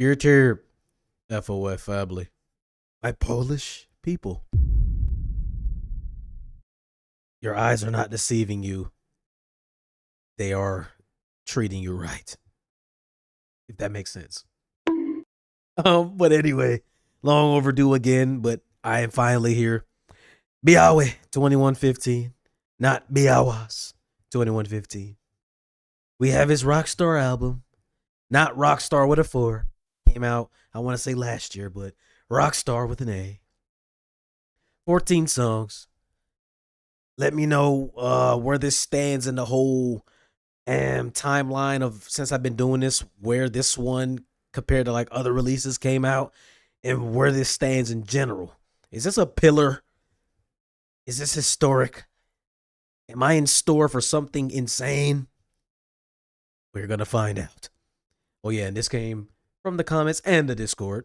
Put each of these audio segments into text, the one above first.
Your tier FOF family. My Polish people. Your eyes are not deceiving you. They are treating you right. If that makes sense. But anyway, long overdue again, but I am finally here. Białas 2115. Not Białas 2115. We have his Rockstar album. Not Rockstar with a 4. Came out, I want to say last year, but Rockstar with an A. 14 songs. Let me know where this stands in the whole timeline of since I've been doing this, where this one compared to like other releases came out, and where this stands in general. Is this a pillar? Is this historic? Am I in store for something insane? We're going to find out. Oh yeah, and this came from the comments and the Discord.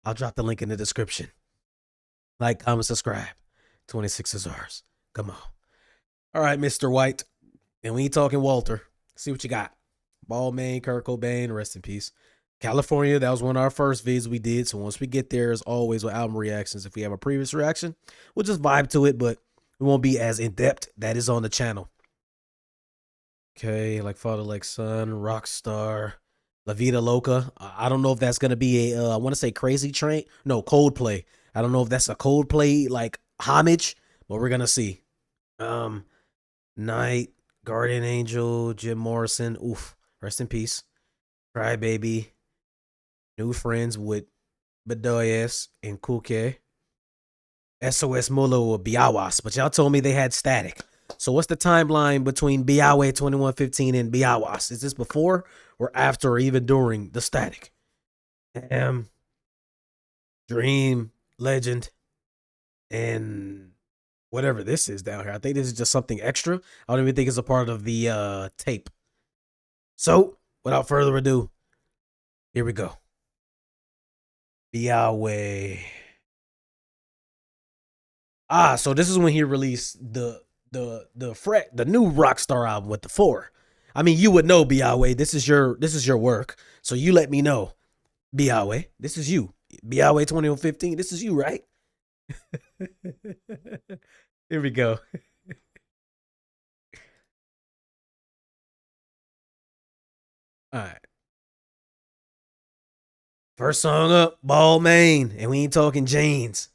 I'll drop the link in the description. Like, comment, subscribe. 26 is ours. Come on. All right, Mr. White. And we ain't talking Walter. See what you got. Balmain, Cobain, rest in peace. California, that was one of our first vids we did. So once we get there, as always with album reactions, if we have a previous reaction, we'll just vibe to it, but we won't be as in-depth. That is on the channel. Okay, like Father, like Son, Rockstar, La Vida Loca. I don't know if that's going to be a, I want to say Crazy Train. No, Coldplay. I don't know if that's a Coldplay, like, homage, but we're going to see. Night, Guardian Angel, Jim Morrison. Oof, rest in peace. Cry Baby. New Friends with Bedoes and Kuqe. SOS Mula with Białas, but y'all told me they had static. So what's the timeline between Białas 2115 and Białas? Is this before or after or even during the static? Dream, Legend, and whatever this is down here. I think this is just something extra. I don't even think it's a part of the tape. So, without further ado, here we go. Białas. So this is when he released the new Rockstar album with the 4. I mean, you would know, Białas. This is your work. So you let me know. Białas, this is you. Białas 2015, this is you, right? Here we go. All right. First song up, Balmain, and we ain't talking Janes.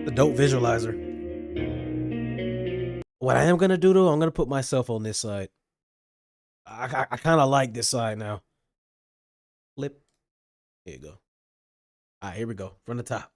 The dope visualizer. What I am gonna do though, I'm gonna put myself on this side. I kind of like this side now. Flip. Here you go. All right, here we go. From the top.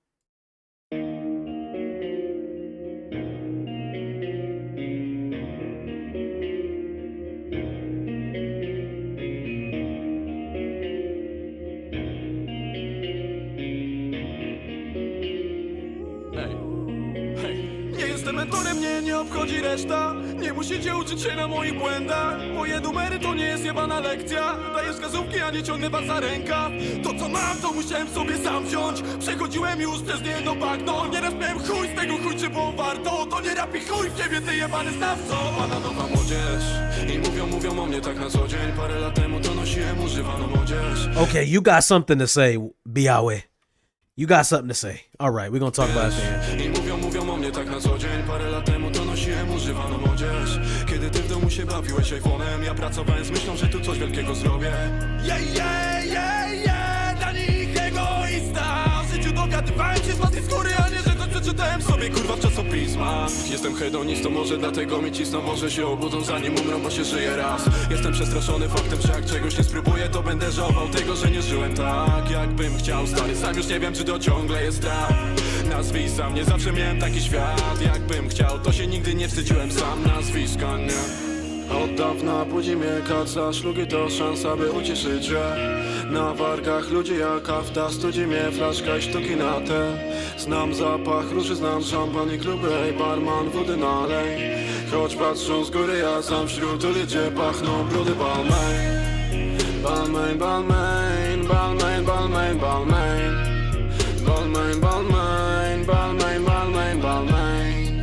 Mentorem mnie nie obchodzi reszta. Nie musicie uczyć się na moich błędach. Moje numery to nie jest jebana lekcja. Daję wskazówki, a nie ciągnę was za rękaw. To co mam, to musiałem sobie sam wziąć. Przechodziłem już przez niejedno bagno. Nieraz miałem chuj z tego chuj, czy było warto. To nie rap i chuj w ciebie, ty jebany znawco. Pana nowa młodzież i mówią o mnie tak na co dzień. Parę lat temu to nosiłem używaną odzież. Okay, you got something to say, Białas. You got something to say. All right, we're gonna talk about it then. I mówią o mnie tak na co dzień. Parę lat temu to nosiłem używaną odzież. Kiedy ty w domu się bawiłeś iPhone'em, ja pracowałem z myślą, że tu coś wielkiego zrobię. Dla nich egoista. W życiu dowiadywałem się z własnej skóry, a nie, że to przeczytałem sobie kurwa w czasopismach. Jestem hedonistą, może dlatego mi cisną. Może się obudzą zanim umrą, bo się żyje raz. Jestem przestraszony faktem, że jak czegoś nie spróbuję, to będę żałował tego, że nie żyłem tak jakbym chciał. Stary, sam już nie wiem, czy to ciągle jest tak. Nazwiska mnie, zawsze miałem taki świat. Jakbym chciał, to się nigdy nie wstydziłem sam nazwiska, nie. Od dawna budzi mnie kaca, szlugi to szansa, by ucieszyć się. Na wargach ludzi jak afta, studzi mnie flaszka i sztuki na te. Znam zapach róży, znam szampan i kluby, ej, barman, wody nalej. Choć patrzą z góry, ja sam wśród ludzie pachną brudy. Balmain, Balmain, Balmain, Balmain, Balmain, Balmain, Balmain, Balmain, Balmain, Balmain, Balmain,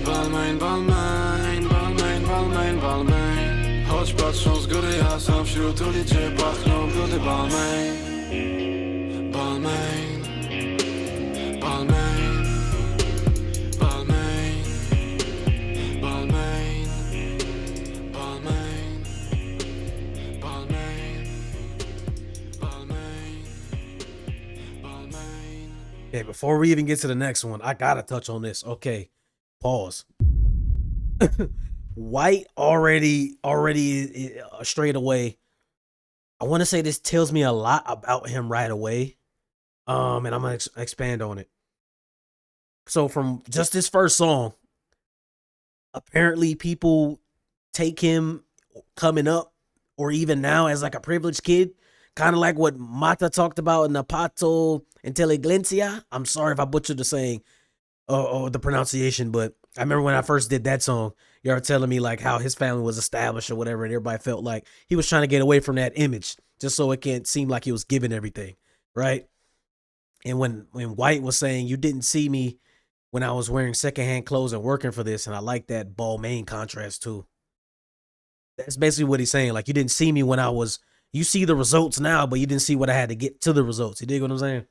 Balmain, Balmain, Balmain, Balmain, Balmain. Choć patrzą patrzą z góry, ja sam wśród ulic, gdzie pachną brudy. Balmain, Balmain, Balmain, Balmain, Balmain, Balmain, Balmain, Balmain, Balmain. Okay, before we even get to the next one, I gotta touch on this. Okay, pause. White already straight away. I want to say this tells me a lot about him right away. And I'm gonna expand on it. So from just this first song, apparently people take him coming up or even now as like a privileged kid, kind of like what Mata talked about in the Pato Intelligentsia. I'm sorry if I butchered the saying or the pronunciation, but I remember when I first did that song, you were telling me like how his family was established or whatever, and everybody felt like he was trying to get away from that image just so it can't seem like he was giving everything, right? And when White was saying, you didn't see me when I was wearing secondhand clothes and working for this, and I like that Balmain contrast too. That's basically what he's saying. Like, you didn't see me when I was, you see the results now, but you didn't see what I had to get to the results. You dig what I'm saying?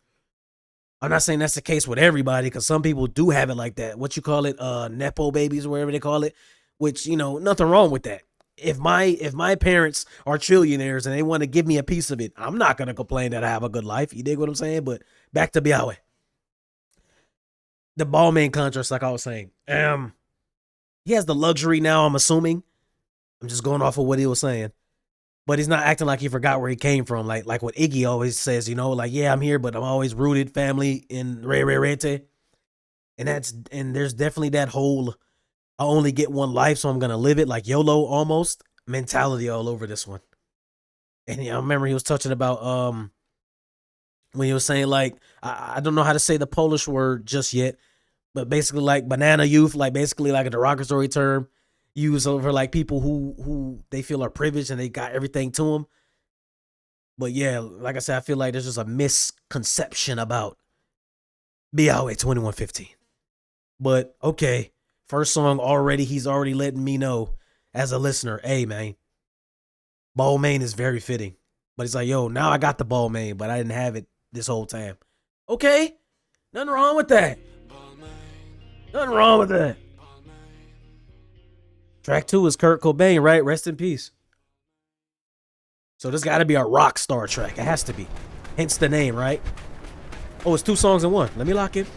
I'm not saying that's the case with everybody, because some people do have it like that. What you call it, nepo babies or whatever they call it, which, you know, nothing wrong with that. If my parents are trillionaires and they want to give me a piece of it, I'm not going to complain that I have a good life. You dig what I'm saying? But back to Białas. The Balmain contrast, like I was saying. He has the luxury now, I'm assuming. I'm just going off of what he was saying. But he's not acting like he forgot where he came from. Like what Iggy always says, you know, like, yeah, I'm here, but I'm always rooted family in Re Re Rete. And there's definitely that whole, I only get one life, so I'm going to live it, like YOLO almost mentality all over this one. And yeah, I remember he was touching about, when he was saying like, I don't know how to say the Polish word just yet, but basically like banana youth, like basically like a derogatory term used over like people who they feel are privileged and they got everything to them. But yeah, like I said, I feel like there's just a misconception about Białas 2115. But okay, first song already, he's already letting me know as a listener, hey man, Balmain is very fitting. But he's like, yo, now I got the Balmain, but I didn't have it this whole time. Okay, nothing wrong with that. Nothing wrong with that. Track 2 is Kurt Cobain, right? Rest in peace. So this got to be a Rockstar track. It has to be. Hence the name, right? Oh, it's 2 songs in one. Let me lock it.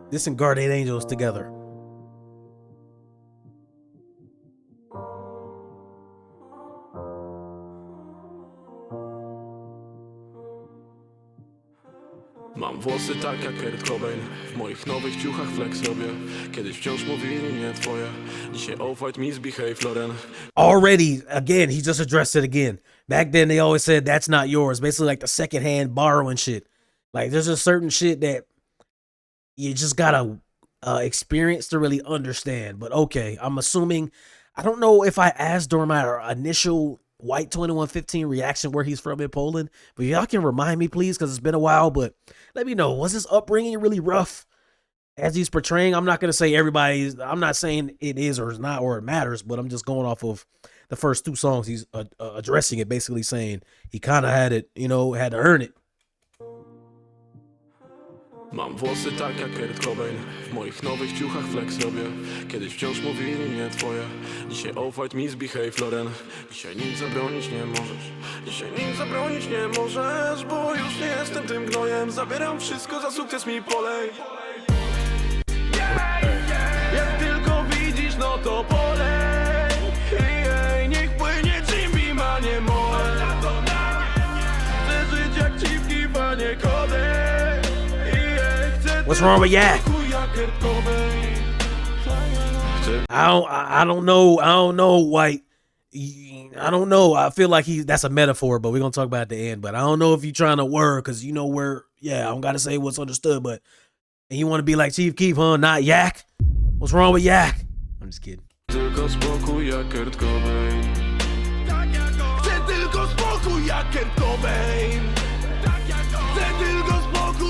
This and Guardian Angels together. Mam włosy tak jak Kurt Cobain, w moich nowych ciuchach flex robię. Kiedyś wciąż mówili nie twoje, dzisiaj off-white misbehave Loren. Already, again, he just addressed it again. Back then they always said that's not yours. Basically like the secondhand borrowing shit. Like there's a certain shit that you just gotta experience to really understand. But okay, I'm assuming, I don't know if I asked during my initial White 2115 reaction where he's from in Poland, but y'all can remind me please, because it's been a while. But let me know, was his upbringing really rough as he's portraying? I'm not going to say everybody's, I'm not saying it is or is not or it matters, but I'm just going off of the first 2 songs. He's addressing it, basically saying he kind of had it, you know, had to earn it. Mam włosy tak jak Kurt Cobain, w moich nowych ciuchach flex robię. Kiedyś wciąż mówili nie twoje, dzisiaj off-white misbehave Loren. Dzisiaj nic zabronić nie możesz, dzisiaj nic zabronić nie możesz, bo już nie jestem tym gnojem, zabieram wszystko, za sukces mi polej. Jak tylko widzisz, no to polej. Niech płynie Jimmy, ma nie moje. Chcę żyć jak dziwki, panie Kodej. What's wrong with Yak? I don't know, White. I don't know. I feel like that's a metaphor, but we're gonna talk about it at the end. But I don't know if you're trying to word, because you know where, yeah, I don't gotta say what's understood, but and you want to be like Chief Keef, huh? Not Yak. What's wrong with Yak? I'm just kidding. Tylko spokój jak Kurt Cobain. Chcę tylko spokój jak Kurt Cobain. Chcę tylko spokój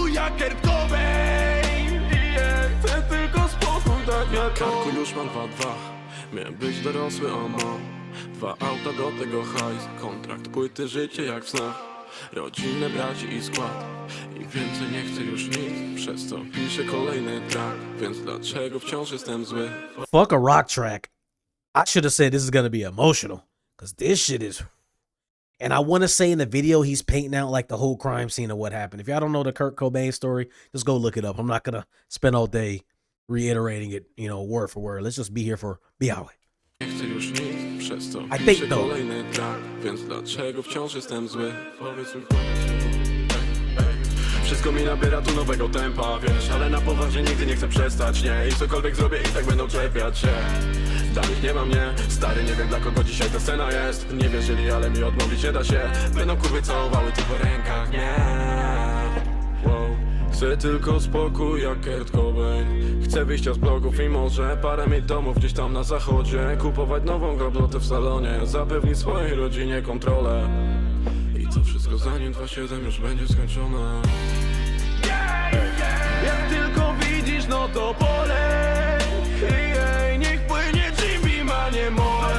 roku już mam 2-2. Miałem być dorosły, o no. 2 auta do tego hajs. Kontrakt, płyty, życie jak w snach. Rodzinę, braci i skład. I więcej nie chcę już nic. Przez to piszę kolejny track. Więc dlaczego wciąż jestem zły? Fuck a rock track. I should have said this is gonna be emotional. Cause this shit is... And I want to say in the video, he's painting out like the whole crime scene of what happened. If y'all don't know the Kurt Cobain story, just go look it up. I'm not going to spend all day reiterating it, you know, word for word. Let's just be here for Białas. I think though. Więc dlaczego wciąż jestem zły? Powiedz mi. Wszystko mi nabiera tu nowego tempa, wiesz. Ale na poważnie nigdy nie chcę przestać, nie. I cokolwiek zrobię i tak będą czepiać się. Dla nich nie ma mnie, stary, nie wiem dla kogo dzisiaj ta scena jest. Nie wierzyli, ale mi odmówić nie da się. Będą kurwy całowały tu po rękach, nie. Wow. Chcę tylko spokój jak Kurt Cobain. Chcę wyjścia z bloków i może parę mieć domów gdzieś tam na zachodzie. Kupować nową gablotę w salonie. Zapewnić swojej rodzinie kontrolę. I to wszystko zanim 2-7 już będzie skończone. Jak tylko widzisz, no to polej. Niech płynie ci ma nie moje.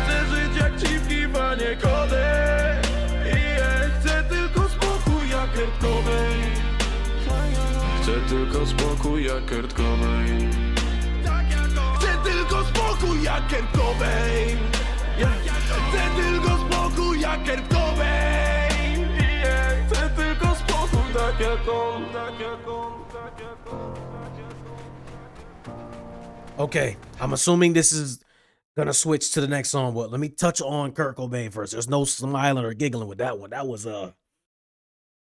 Chcę żyć jak dziwki, panie kodej. Chcę tylko spokój jak Kurt Cobain. Chcę tylko spokój jak Kurt Cobain. Chcę tylko spokój jak Kurt Cobain. Chcę tylko spokój jak Kurt Cobain. Chcę tylko spokój tak jak on, tak jak on, tak jak on. Okay, I'm assuming this is gonna switch to the next song, but let me touch on Kurt Cobain first. There's no smiling or giggling with that one. That was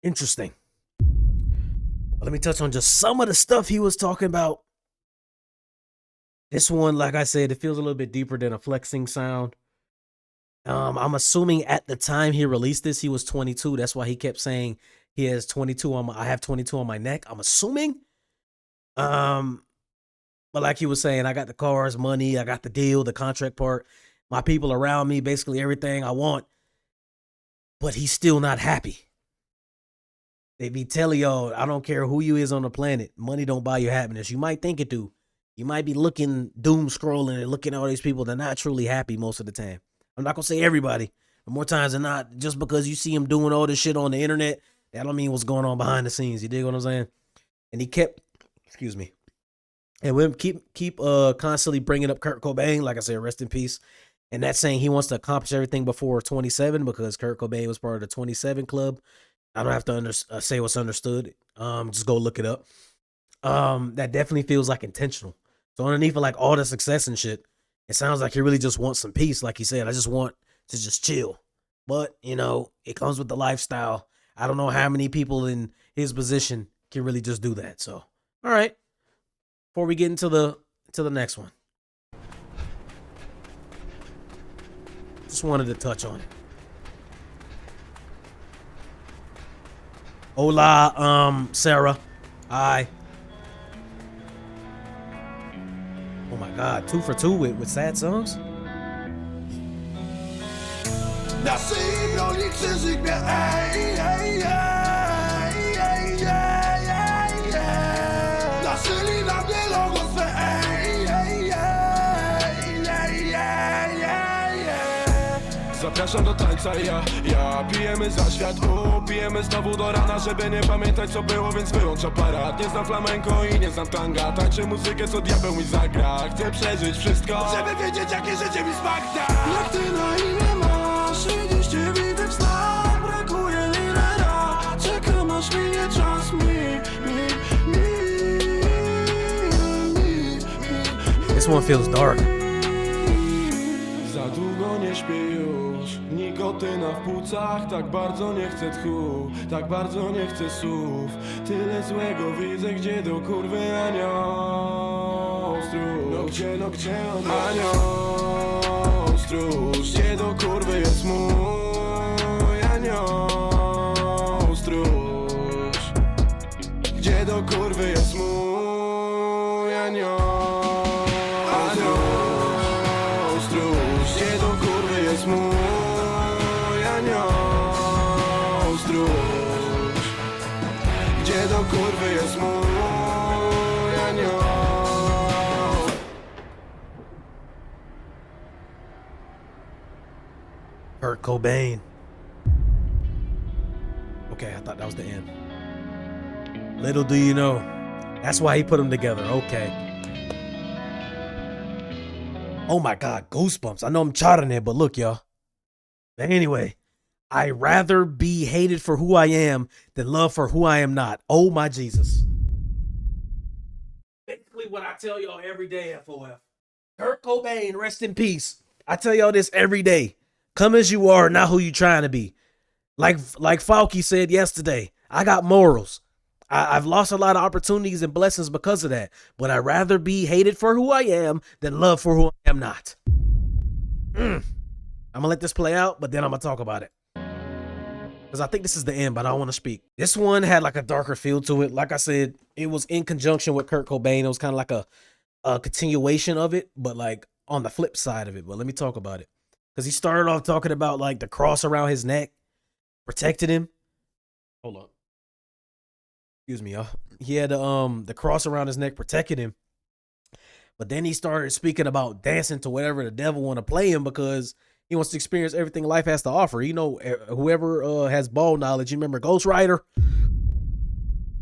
interesting. But let me touch on just some of the stuff he was talking about. This one, like I said, it feels a little bit deeper than a flexing sound. I'm assuming at the time he released this, he was 22. That's why he kept saying he has 22 on I have 22 on my neck. I'm assuming. But like he was saying, I got the cars, money, I got the deal, the contract part, my people around me, basically everything I want. But he's still not happy. They be telling y'all, I don't care who you is on the planet, money don't buy you happiness. You might think it do. You might be looking, doom scrolling and looking at all these people. They're not truly happy most of the time. I'm not going to say everybody, but more times than not, just because you see him doing all this shit on the internet, that don't mean what's going on behind the scenes. You dig what I'm saying? And he kept, excuse me, and we'll keep constantly bringing up Kurt Cobain. Like I said, rest in peace. And that's saying he wants to accomplish everything before 27 because Kurt Cobain was part of the 27 club. I don't have to say what's understood. Just go look it up. That definitely feels like intentional. So underneath of like all the success and shit, it sounds like he really just wants some peace. Like he said, I just want to just chill. But, you know, it comes with the lifestyle. I don't know how many people in his position can really just do that. So, all right. Before we get into the next one, just wanted to touch on it. Hola, Sarah. Hi. Oh my God, 2 for 2 with sad songs? Na szyi broni krzyżyk mnie, naszyli na mnie logo swe, Zapraszam do tańca, ja pijemy za świat, pijemy znowu do rana, żeby nie pamiętać co było, więc wyłącz aparat. Nie znam flamenko i nie znam tanga, tańczę muzykę co diabeł mi zagra. Chcę przeżyć wszystko, żeby wiedzieć jakie życie mi smak da. Jak ty na imię masz, widzisz cię widzę w snach, brakuje lidera, czekam aż minie czas This one feels dark. Za długo nie śpię już, nikotyna w płucach. Tak bardzo nie chcę tchu, tak bardzo nie chcę słów. Tyle złego widzę, gdzie do kurwy anioł stróż. No gdzie on anioł stróż? Gdzie do kurwy jest mój anioł stróż? Gdzie do kurwy jest mój anioł? Mój anioł stróż. Gdzie do kurwy jest mój anioł Cobain. Okay, I thought that was the end. Little do you know, that's why he put them together. Okay. Oh my God, goosebumps. I know I'm charting it, but look, y'all. But anyway, I'd rather be hated for who I am than loved for who I am not. Oh my Jesus. Basically what I tell y'all every day, FOF. Kurt Cobain, rest in peace. I tell y'all this every day. Come as you are, not who you trying to be. Like Falky said yesterday, I got morals. I've lost a lot of opportunities and blessings because of that. But I'd rather be hated for who I am than loved for who I am not. I'm going to let this play out, but then I'm going to talk about it. Because I think this is the end, but I don't want to speak. This one had like a darker feel to it. Like I said, it was in conjunction with Kurt Cobain. It was kind of like a continuation of it, but like on the flip side of it. But let me talk about it. Because he started off talking about like the cross around his neck protected him. Hold on. Excuse me, y'all. He had the cross around his neck protected him. But then he started speaking about dancing to whatever the devil want to play him because he wants to experience everything life has to offer. You know, whoever has ball knowledge, you remember Ghost Rider?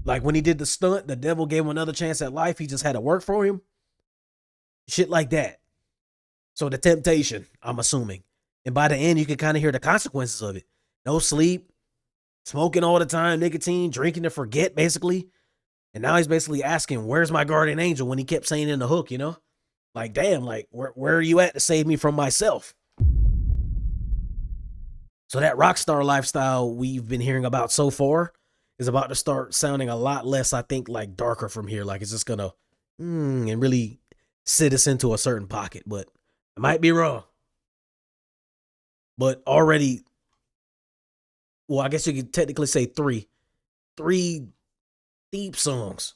Like when he did the stunt, the devil gave him another chance at life. He just had to work for him. Shit like that. So the temptation, I'm assuming. And by the end, you can kind of hear the consequences of it. No sleep, smoking all the time, nicotine, drinking to forget, basically. And now he's basically asking, where's my guardian angel, when he kept saying in the hook, you know? Like, damn, like, where are you at to save me from myself? So that Rockstar lifestyle we've been hearing about so far is about to start sounding a lot less, I think, like darker from here. Like it's just gonna and really sit us into a certain pocket. But I might be wrong. But already, well, I guess you could technically say three deep songs.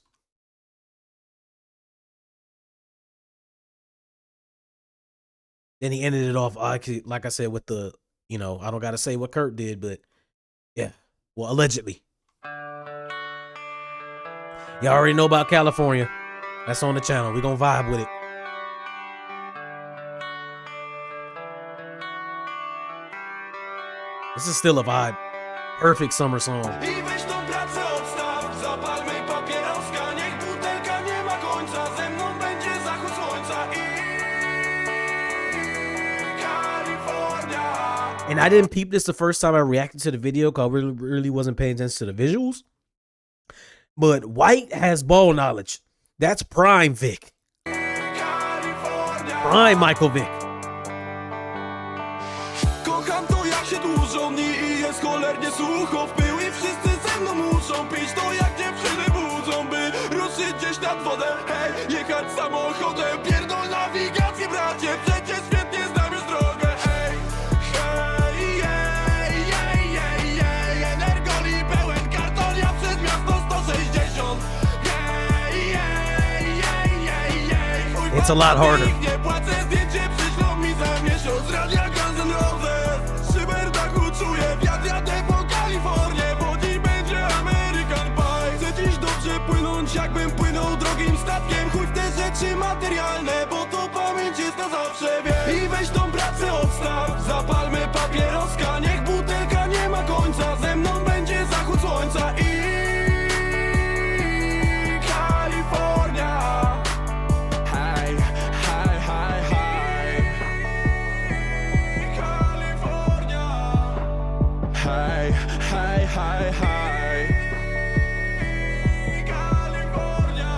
Then he ended it off, like I said, with the, you know, I don't got to say what Kurt did, but yeah, well, allegedly. Y'all already know about California. That's on the channel. We're going to vibe with it. This is still a vibe. Perfect summer song. And I didn't peep this the first time I reacted to the video because I really wasn't paying attention to the visuals. But White has ball knowledge. That's prime Vic. Prime Michael Vick. Kocham to jak się dłużą dni i jest cholernie sucho w pył i wszyscy ze mną muszą pić to jak dziewczyny budzą, by ruszyć gdzieś nad wodę. Hej, jechać samochodem, pierdol nawigację bracie, przecież świetnie znam już drogę. Hej, hej, jej, jej, jej, energoli pełen karton, ja przez miasto 160. Hej, jej, jej, jej, jej. It's a lot harder. Nie płacę, zdjęcie przyślą mi za miesiąc, radia Guns N' Roses. Szyber dachu czuję, wiatr jadę po Kalifornię, bo dziś będzie American Pie. Chcę dziś dobrze płynąć, jakbym płynął drogim statkiem. Chuj w te rzeczy materialne, bo to pamięć jest na zawsze, wie. I weź tą pracę odstaw, zapalmy papieroska. Niech butelka nie ma końca, ze mną będzie zachód słońca i Kalifornia. Hej, hej, hej, hej. Kalifornia. Hej, hej, hej, hej. Kalifornia.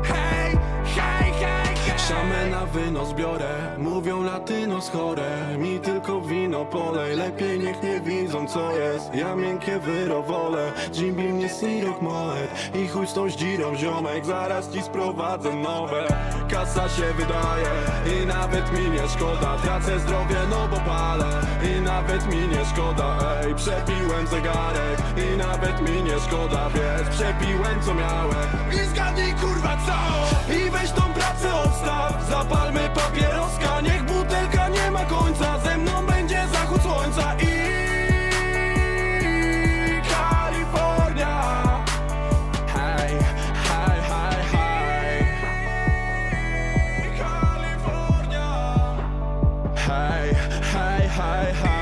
Hej, hej, hej, hej. Szamę na wynos biorę, mówią latynos chore. Mi tylko wino polej, lepiej niech nie widzą co jest. Ja miękkie wyro wolę, Jimby mnie sirok moet. I chuj z tą zdzirą ziomek, zaraz ci sprowadzę nowe. Kasa się wydaje i nawet mi nie szkoda. Tracę zdrowie, no bo palę i nawet mi nie szkoda. Ej, przepiłem zegarek i nawet mi nie szkoda. Wiesz, przepiłem co miałem i zgadnij kurwa co. I weź tą pracę odstaw, zapalmy papieroska. Niech butelka nie ma końca, ze mną będzie zachód słońca i Kalifornia. Hej, hej, hej, hej. Kalifornia. Hej, hej, hej, hej.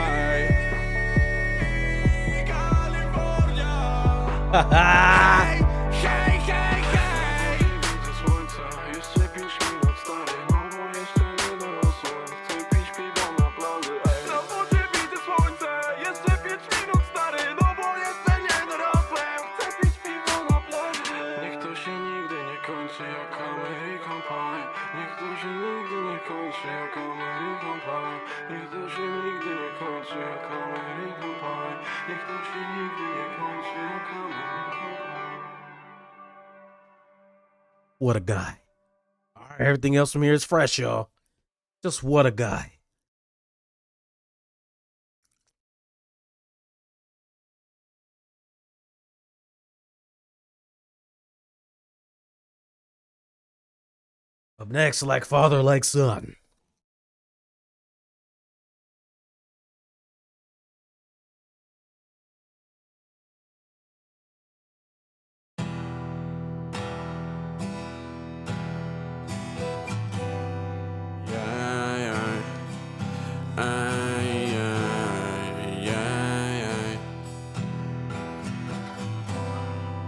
Hej, hej, hej, hej. Widzę słońca, jeszcze 5 minut stary. No bo jeszcze nie dorosłem, chcę pić piwo na plaży. Na wodzie widzę słońce, jeszcze 5 minut stary. No bo jeszcze nie dorosłem, chcę pić piwo na plaży. Niech to się nigdy nie kończy jak American Pie. Niech to się nigdy nie kończy jak American Pie. Niech to się nigdy nie kończy jak American Pie. Niech to się nigdy nie kończy jak American Pie. What a guy. All right, everything else from here is fresh, y'all. Just what a guy. Up next, like father, like son.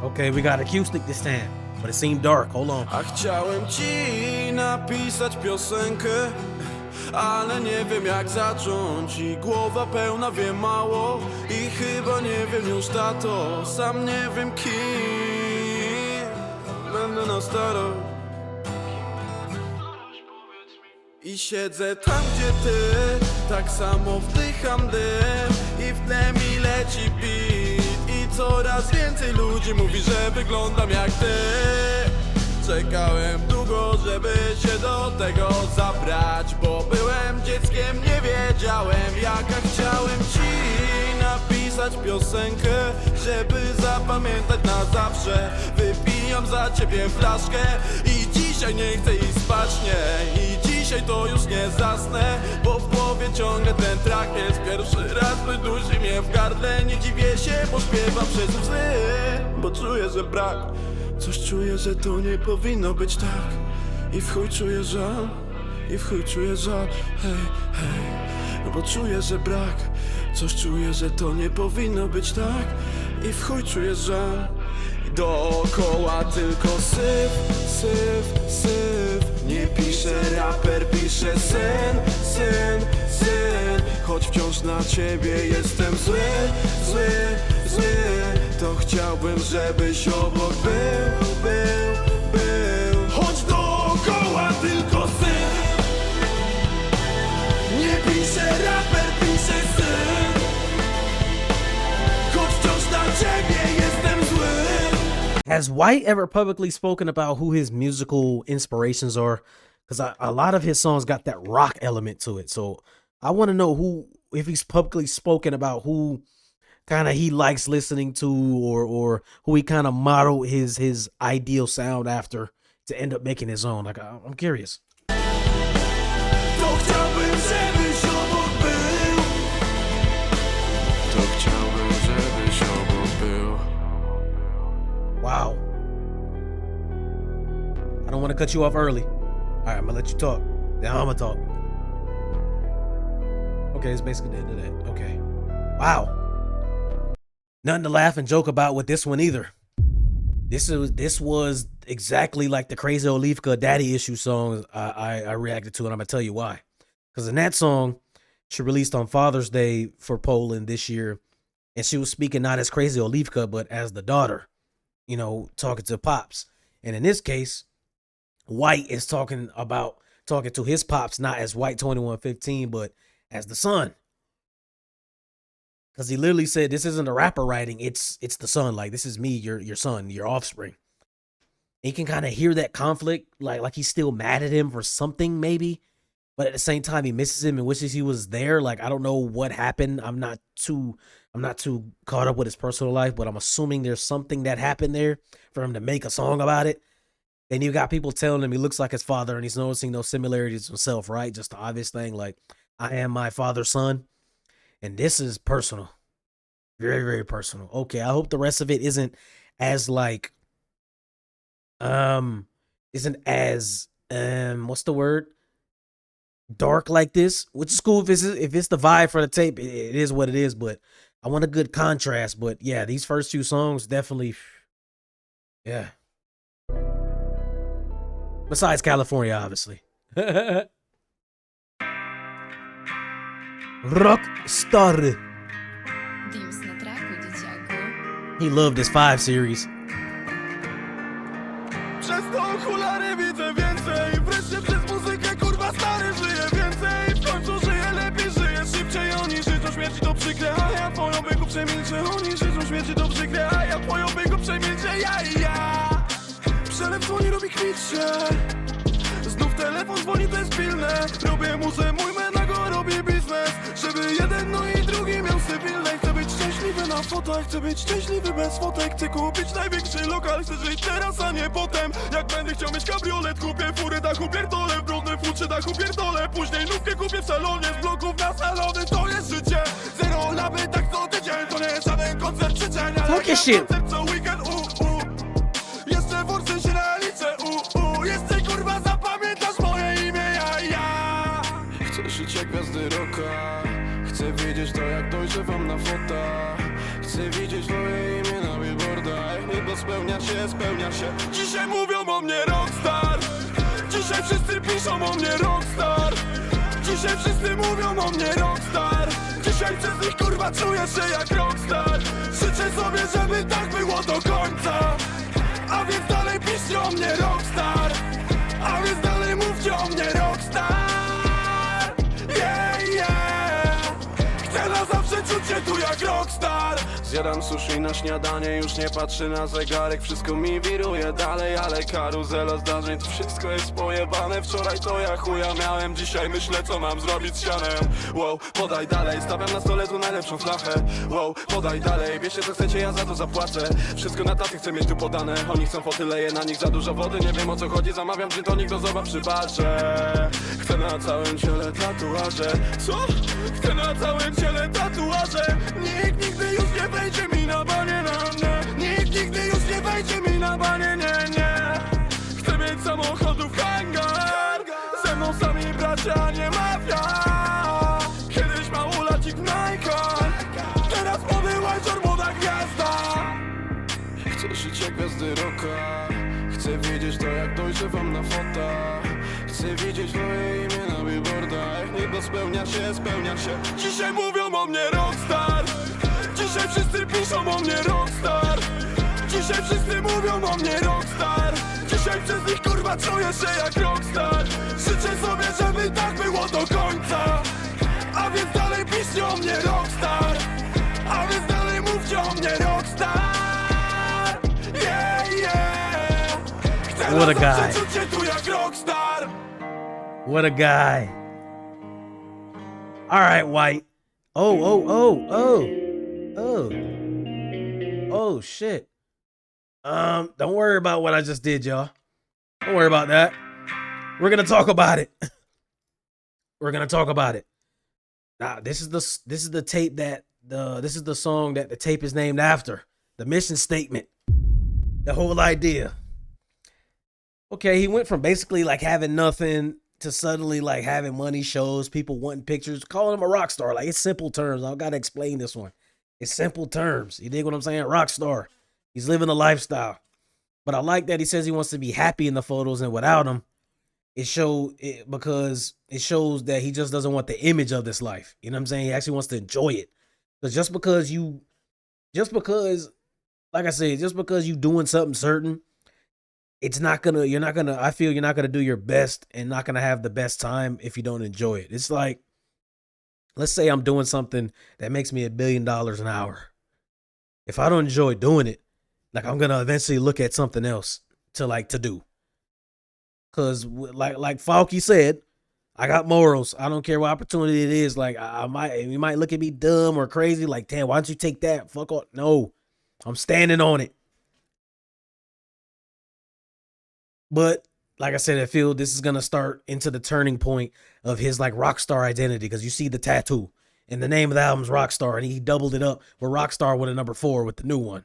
Okay, we got acoustic this time, but it seemed dark. Hold on. A chciałem ci napisać piosenkę, ale nie wiem jak zacząć i głowa pełna wie mało i chyba nie wiem już tato, sam nie wiem kim będę na starość. I siedzę tam gdzie ty, tak samo wdycham dym i w tle mi leci beat. I coraz więcej ludzi mówi, że wyglądam jak ty. Czekałem długo, żeby się do tego zabrać, bo byłem dzieckiem, nie wiedziałem jaka. Chciałem ci napisać piosenkę, żeby zapamiętać na zawsze. Wypijam za ciebie flaszkę i dzisiaj nie chcę iść spać, nie. I dzisiaj to już nie zasnę, bo w głowie ciągle ten track jest. Pierwszy raz dusi mnie w gardle. Nie dziwię się, bo śpiewam przez łzy, bo czuję, że brak. Coś czuję, że to nie powinno być tak. I w chuj czuję żal, i w chuj czuję żal. Hej, hej, no bo czuję, że brak. Coś czuję, że to nie powinno być tak. I w chuj czuję żal. I dookoła tylko syf, syf, syf. Nie pisze raper, pisze syn, syn, syn. Choć wciąż na ciebie jestem zły, zły, zły. To chciałbym, żebyś obok był, był, był. Choć dookoła tylko syn. Nie pisze raper, pisze syn. Choć wciąż na ciebie jestem zły. Has White ever publicly spoken about who his musical inspirations are? Because a lot of his songs got that rock element to it. So I want to know who, if he's publicly spoken about who kind of he likes listening to, or who he kind of modeled his ideal sound after to end up making his own. Like, I'm curious. To chciałbym, żebyś obok był. To chciałbym, żebyś obok był. Wow. I don't want to cut you off early. All right, I'm gonna let you talk. Now I'm gonna talk. Okay, it's basically the end of that. Okay. Wow. Nothing to laugh and joke about with this one either. This was exactly like the Crazy Olivka Daddy Issue song I reacted to, and I'm gonna tell you why. Because in that song, she released on Father's Day for Poland this year, and she was speaking not as Crazy Olivka, but as the daughter, you know, talking to Pops. And in this case, White is talking to his Pops, not as White 2115, but as the son. Because he literally said, this isn't a rapper writing, it's the son. Like, this is me, your son, your offspring. And you can kind of hear that conflict, like he's still mad at him for something, maybe. But at the same time, he misses him and wishes he was there. Like, I don't know what happened. I'm not too caught up with his personal life, but I'm assuming there's something that happened there for him to make a song about it. Then you got people telling him he looks like his father, and he's noticing no similarities to himself, right? Just the obvious thing, like, I am my father's son. And this is personal. Very, very personal. Okay, I hope the rest of it isn't as like, isn't as, what's the word? Dark like this, which is cool if it's the vibe for the tape. It is what it is, but I want a good contrast, but yeah, these first two songs definitely, yeah. Besides California, obviously. Rockstar. Dims na traku, dzieciaku. He loved his 5 series. Przez te okulary widzę więcej. Wreszcie przez muzykę kurwa stary żyje więcej. W końcu żyję lepiej, żyję szybciej. Oni życzą śmierci to przykre, a ja twoją byku przemilczę. Oni życzą śmierci to przykre, a ja twoją byku przemilczę. Ja i ja. Przelew dzwoni, robi kwit się. Znów telefon dzwoni, to jest pilne. Robię muzę, mój menago robi biznes. Żeby jeden, no i drugi miał cywilne. Chcę być szczęśliwy na fotach, chcę być szczęśliwy bez fotek. Chcę kupić największy lokal, chcę żyć teraz, a nie potem. Jak będę chciał mieć kabriolet, kupię fury, dachu pierdolę. W brudnym futrze dachu pierdolę. Później nówkę kupię w salonie, z bloków na salony. To jest życie, zero laby, tak co tydzień. To nie jest żaden koncert życzeń, ale Talk your shit. koncert co weekend, Jeszcze forsy się naliczę, Jeszcze kurwa zapamiętasz moje imię, ja. Chcę żyć jak gwiazdy rocka. Chcę wiedzieć to jak dojrzewam na fotach. Chcę widzieć moje imię na billboardach. Niebo spełnia się. Dzisiaj mówią o mnie Rockstar. Dzisiaj wszyscy piszą o mnie Rockstar. Dzisiaj wszyscy mówią o mnie Rockstar. Dzisiaj przez nich kurwa czuję się jak Rockstar. Życzę sobie, żeby tak było do końca. A więc dalej piszcie o mnie Rockstar. A więc dalej mówcie o mnie Rockstar. Yeah. Chcę na zawsze czuć się tu jak Rockstar. Zjadam sushi na śniadanie, już nie patrzę na zegarek. Wszystko mi wiruje dalej, ale karuzela zdarzeń. To wszystko jest pojebane. Wczoraj to ja chuja miałem, dzisiaj myślę co mam zrobić z sianem. Wow, podaj dalej, stawiam na stole tu najlepszą flachę. Wow, podaj dalej, bierzcie co chcecie, ja za to zapłacę. Wszystko na taty chcę mieć tu podane. Oni chcą foty, leję na nich za dużo wody. Nie wiem o co chodzi, zamawiam gin tonik do zoba przy barze. Chcę na całym ciele tatuaże. Co? Chcę na całym ciele tatuaże. Nikt nigdy już nie wejdzie mi na banie, Nikt nigdy już nie wejdzie mi na banie, nie. Chcę mieć samochodów hangar. Ze mną sami bracia, a nie mafia. Kiedyś małolacik w Nike'ach. Teraz młody łajczor, młoda gwiazda. Chcę żyć jak gwiazdy rocka. Chcę wiedzieć to jak dojrzewam na fotach. Chcę widzieć moje imię na billboardach. Niebo spełnia się. Dzisiaj mówią o mnie Rockstar. Dzisiaj wszyscy piszą o mnie Rockstar. Dzisiaj wszyscy mówią o mnie Rockstar. Dzisiaj przez nich kurwa czuję się jak Rockstar. Życzę sobie, żeby tak było do końca. A więc dalej piszcie o mnie Rockstar. A więc dalej mówcie o mnie Rockstar. Yeah. Chcę What a na zawsze guy. czuć się tu jak Rockstar. What a guy. All right, White. Oh, shit. Don't worry about what I just did, y'all. Don't worry about that. We're gonna talk about it. We're gonna talk about it. Now, this is the tape that this is the song that the tape is named after. The mission statement. The whole idea. Okay, he went from basically like having nothing to suddenly like having money shows, people wanting pictures, calling him a rock star. Like, it's simple terms. I don't gotta explain this one. It's simple terms. You dig what I'm saying? Rock star. He's living a lifestyle. But I like that he says he wants to be happy in the photos, and without him, because it shows that he just doesn't want the image of this life. You know what I'm saying? He actually wants to enjoy it. Because just because, like I said, just because you doing something certain, I feel you're not gonna do your best and not gonna have the best time if you don't enjoy it. It's like, let's say I'm doing something that makes me $1 billion an hour. If I don't enjoy doing it, like, I'm gonna eventually look at something else to do. Cause like Falky said, I got morals. I don't care what opportunity it is. Like, you might look at me dumb or crazy. Like, damn, why don't you take that? Fuck off. No, I'm standing on it. But like I said, I feel this is going to start into the turning point of his like Rockstar identity. Because you see the tattoo and the name of the album is Rockstar, and he doubled it up with Rockstar with a number 4 with the new one.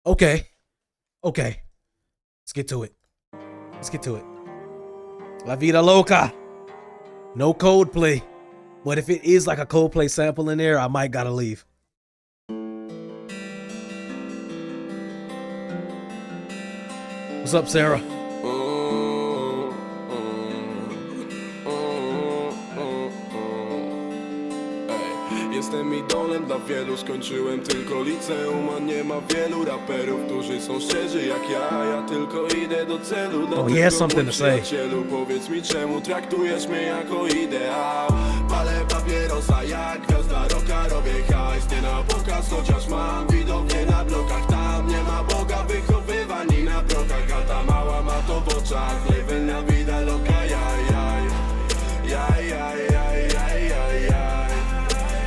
Okay. Let's get to it. La Vida Loca. No Coldplay. But if it is like a Coldplay sample in there, I might gotta leave. What's up, Sarah? Jestem idolem dla wielu, skończyłem tylko liceum, a nie ma wielu raperów, którzy są szczerzy jak ja tylko idę do celu. Oh, he has something to say. Powiedz mi, czemu traktujesz mnie jako ideał? Palę papierosa jak gwiazda rocka, robię hajs, nie na pokaz, chociaż mam widownię na blokach. Tam nie ma Boga, wychowywani na prokach, a ta mała ma to w oczach. Legenda, vida, loca, jaj, jaj, jaj, jaj, jaj, jaj, jaj, jaj.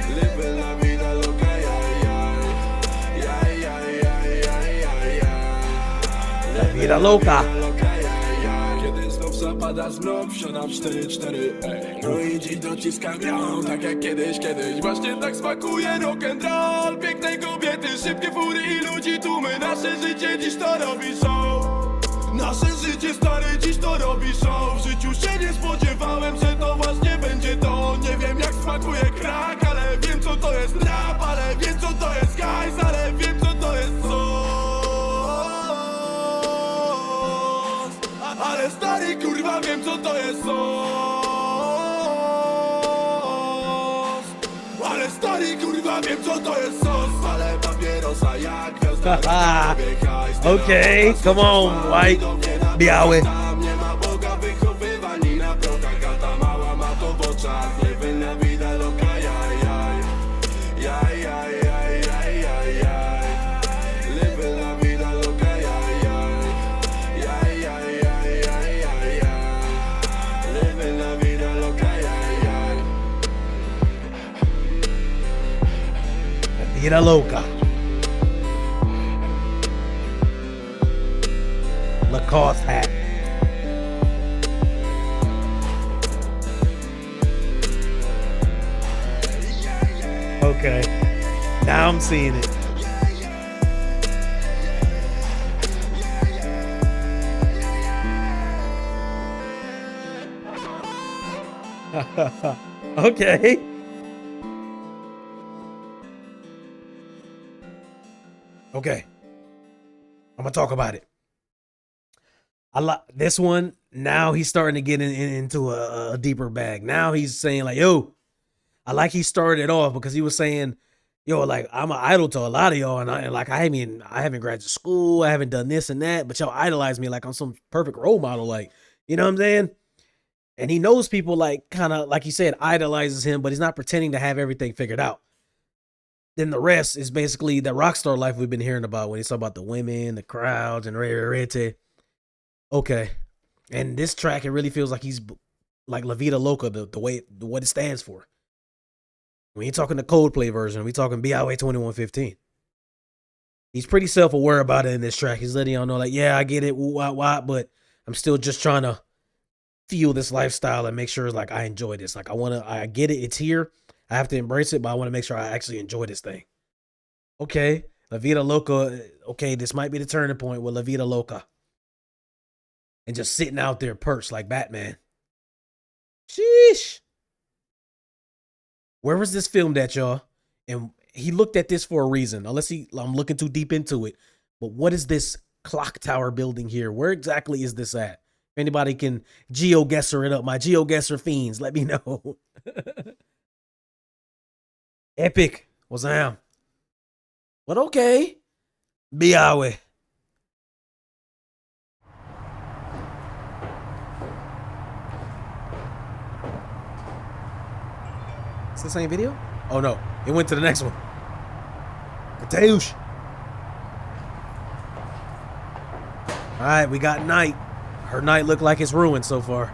Living la vida loca, jaj, jaj, jaj, jaj, jaj, jaj, jaj. La vida loca. Kiedy znów zapada zmrok, wsiadam 4-4, no i dziś dociskam ją, tak jak kiedyś. Właśnie tak smakuje rock'n'roll. Piękne kobiety, szybkie fury i ludzi tłumy. Nasze życie dziś to robi show. Nasze życie stare dziś to robi show. W życiu się nie spodziewałem, że to właśnie będzie to. Nie wiem jak smakuje crack, ale wiem co to jest rap. Ale wiem co to jest hajs, ale wiem co to jest sos. Ale stary kurwa wiem co to jest sos. Ale stary kurwa wiem co to jest sos. Ale papierosa jak gwiazda. Okay, come on, white. Biały. Tam nie ma Boga, wychowywani na prokach, a ta mała ma to w oczach. Legenda, vida loca, jaj, jaj, jaj, jaj, jaj, jaj, jaj, jaj. Legenda, vida loca, jaj, jaj, jaj, jaj, jaj, jaj, jaj, jaj. Legenda, vida loca, jaj, jaj. Vida loca. Lacoste hat. Okay, now I'm seeing it. Okay. Okay. I'm gonna talk about it. I like this one. Now he's starting to get into a deeper bag. Now he's saying like, yo, I like he started it off because he was saying, yo, like I'm an idol to a lot of y'all. And I haven't graduated school. I haven't done this and that, but y'all idolize me like I'm some perfect role model. Like, you know what I'm saying? And he knows people like kind of, like he said, idolizes him, but he's not pretending to have everything figured out. Then the rest is basically the Rockstar life we've been hearing about when he's talking about the women, the crowds, and rarity. Okay. And this track, it really feels like he's like La Vida Loca, what it stands for. We ain't talking the Coldplay version. We talking Białas 2115. He's pretty self-aware about it in this track. He's letting y'all know like, yeah, I get it, why, but I'm still just trying to feel this lifestyle and make sure like I enjoy this. Like I get it. It's here. I have to embrace it, but I want to make sure I actually enjoy this thing. Okay. La Vida Loca. Okay. This might be the turning point with La Vida Loca. And just sitting out there perched like Batman. Sheesh. Where was this filmed at, y'all? And he looked at this for a reason. Unless I'm looking too deep into it. But what is this clock tower building here? Where exactly is this at? If anybody can GeoGuessr it up, my GeoGuessr fiends, let me know. Epic. What's that? But okay. Białas. It's the same video? Oh no, it went to the next one. Bedoes. All right, we got night. Her night looked like it's ruined so far.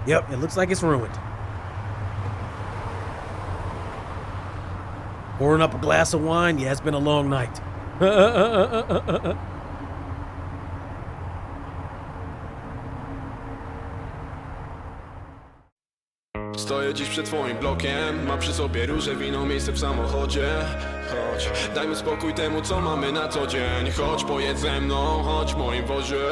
Yep, it looks like it's ruined. Pouring up a glass of wine. Yeah, it's been a long night. Stoję dziś przed twoim blokiem. Mam przy sobie róże, wino, miejsce w samochodzie. Chodź, dajmy spokój temu, co mamy na co dzień. Chodź, pojedź ze mną, chodź w moim wozie.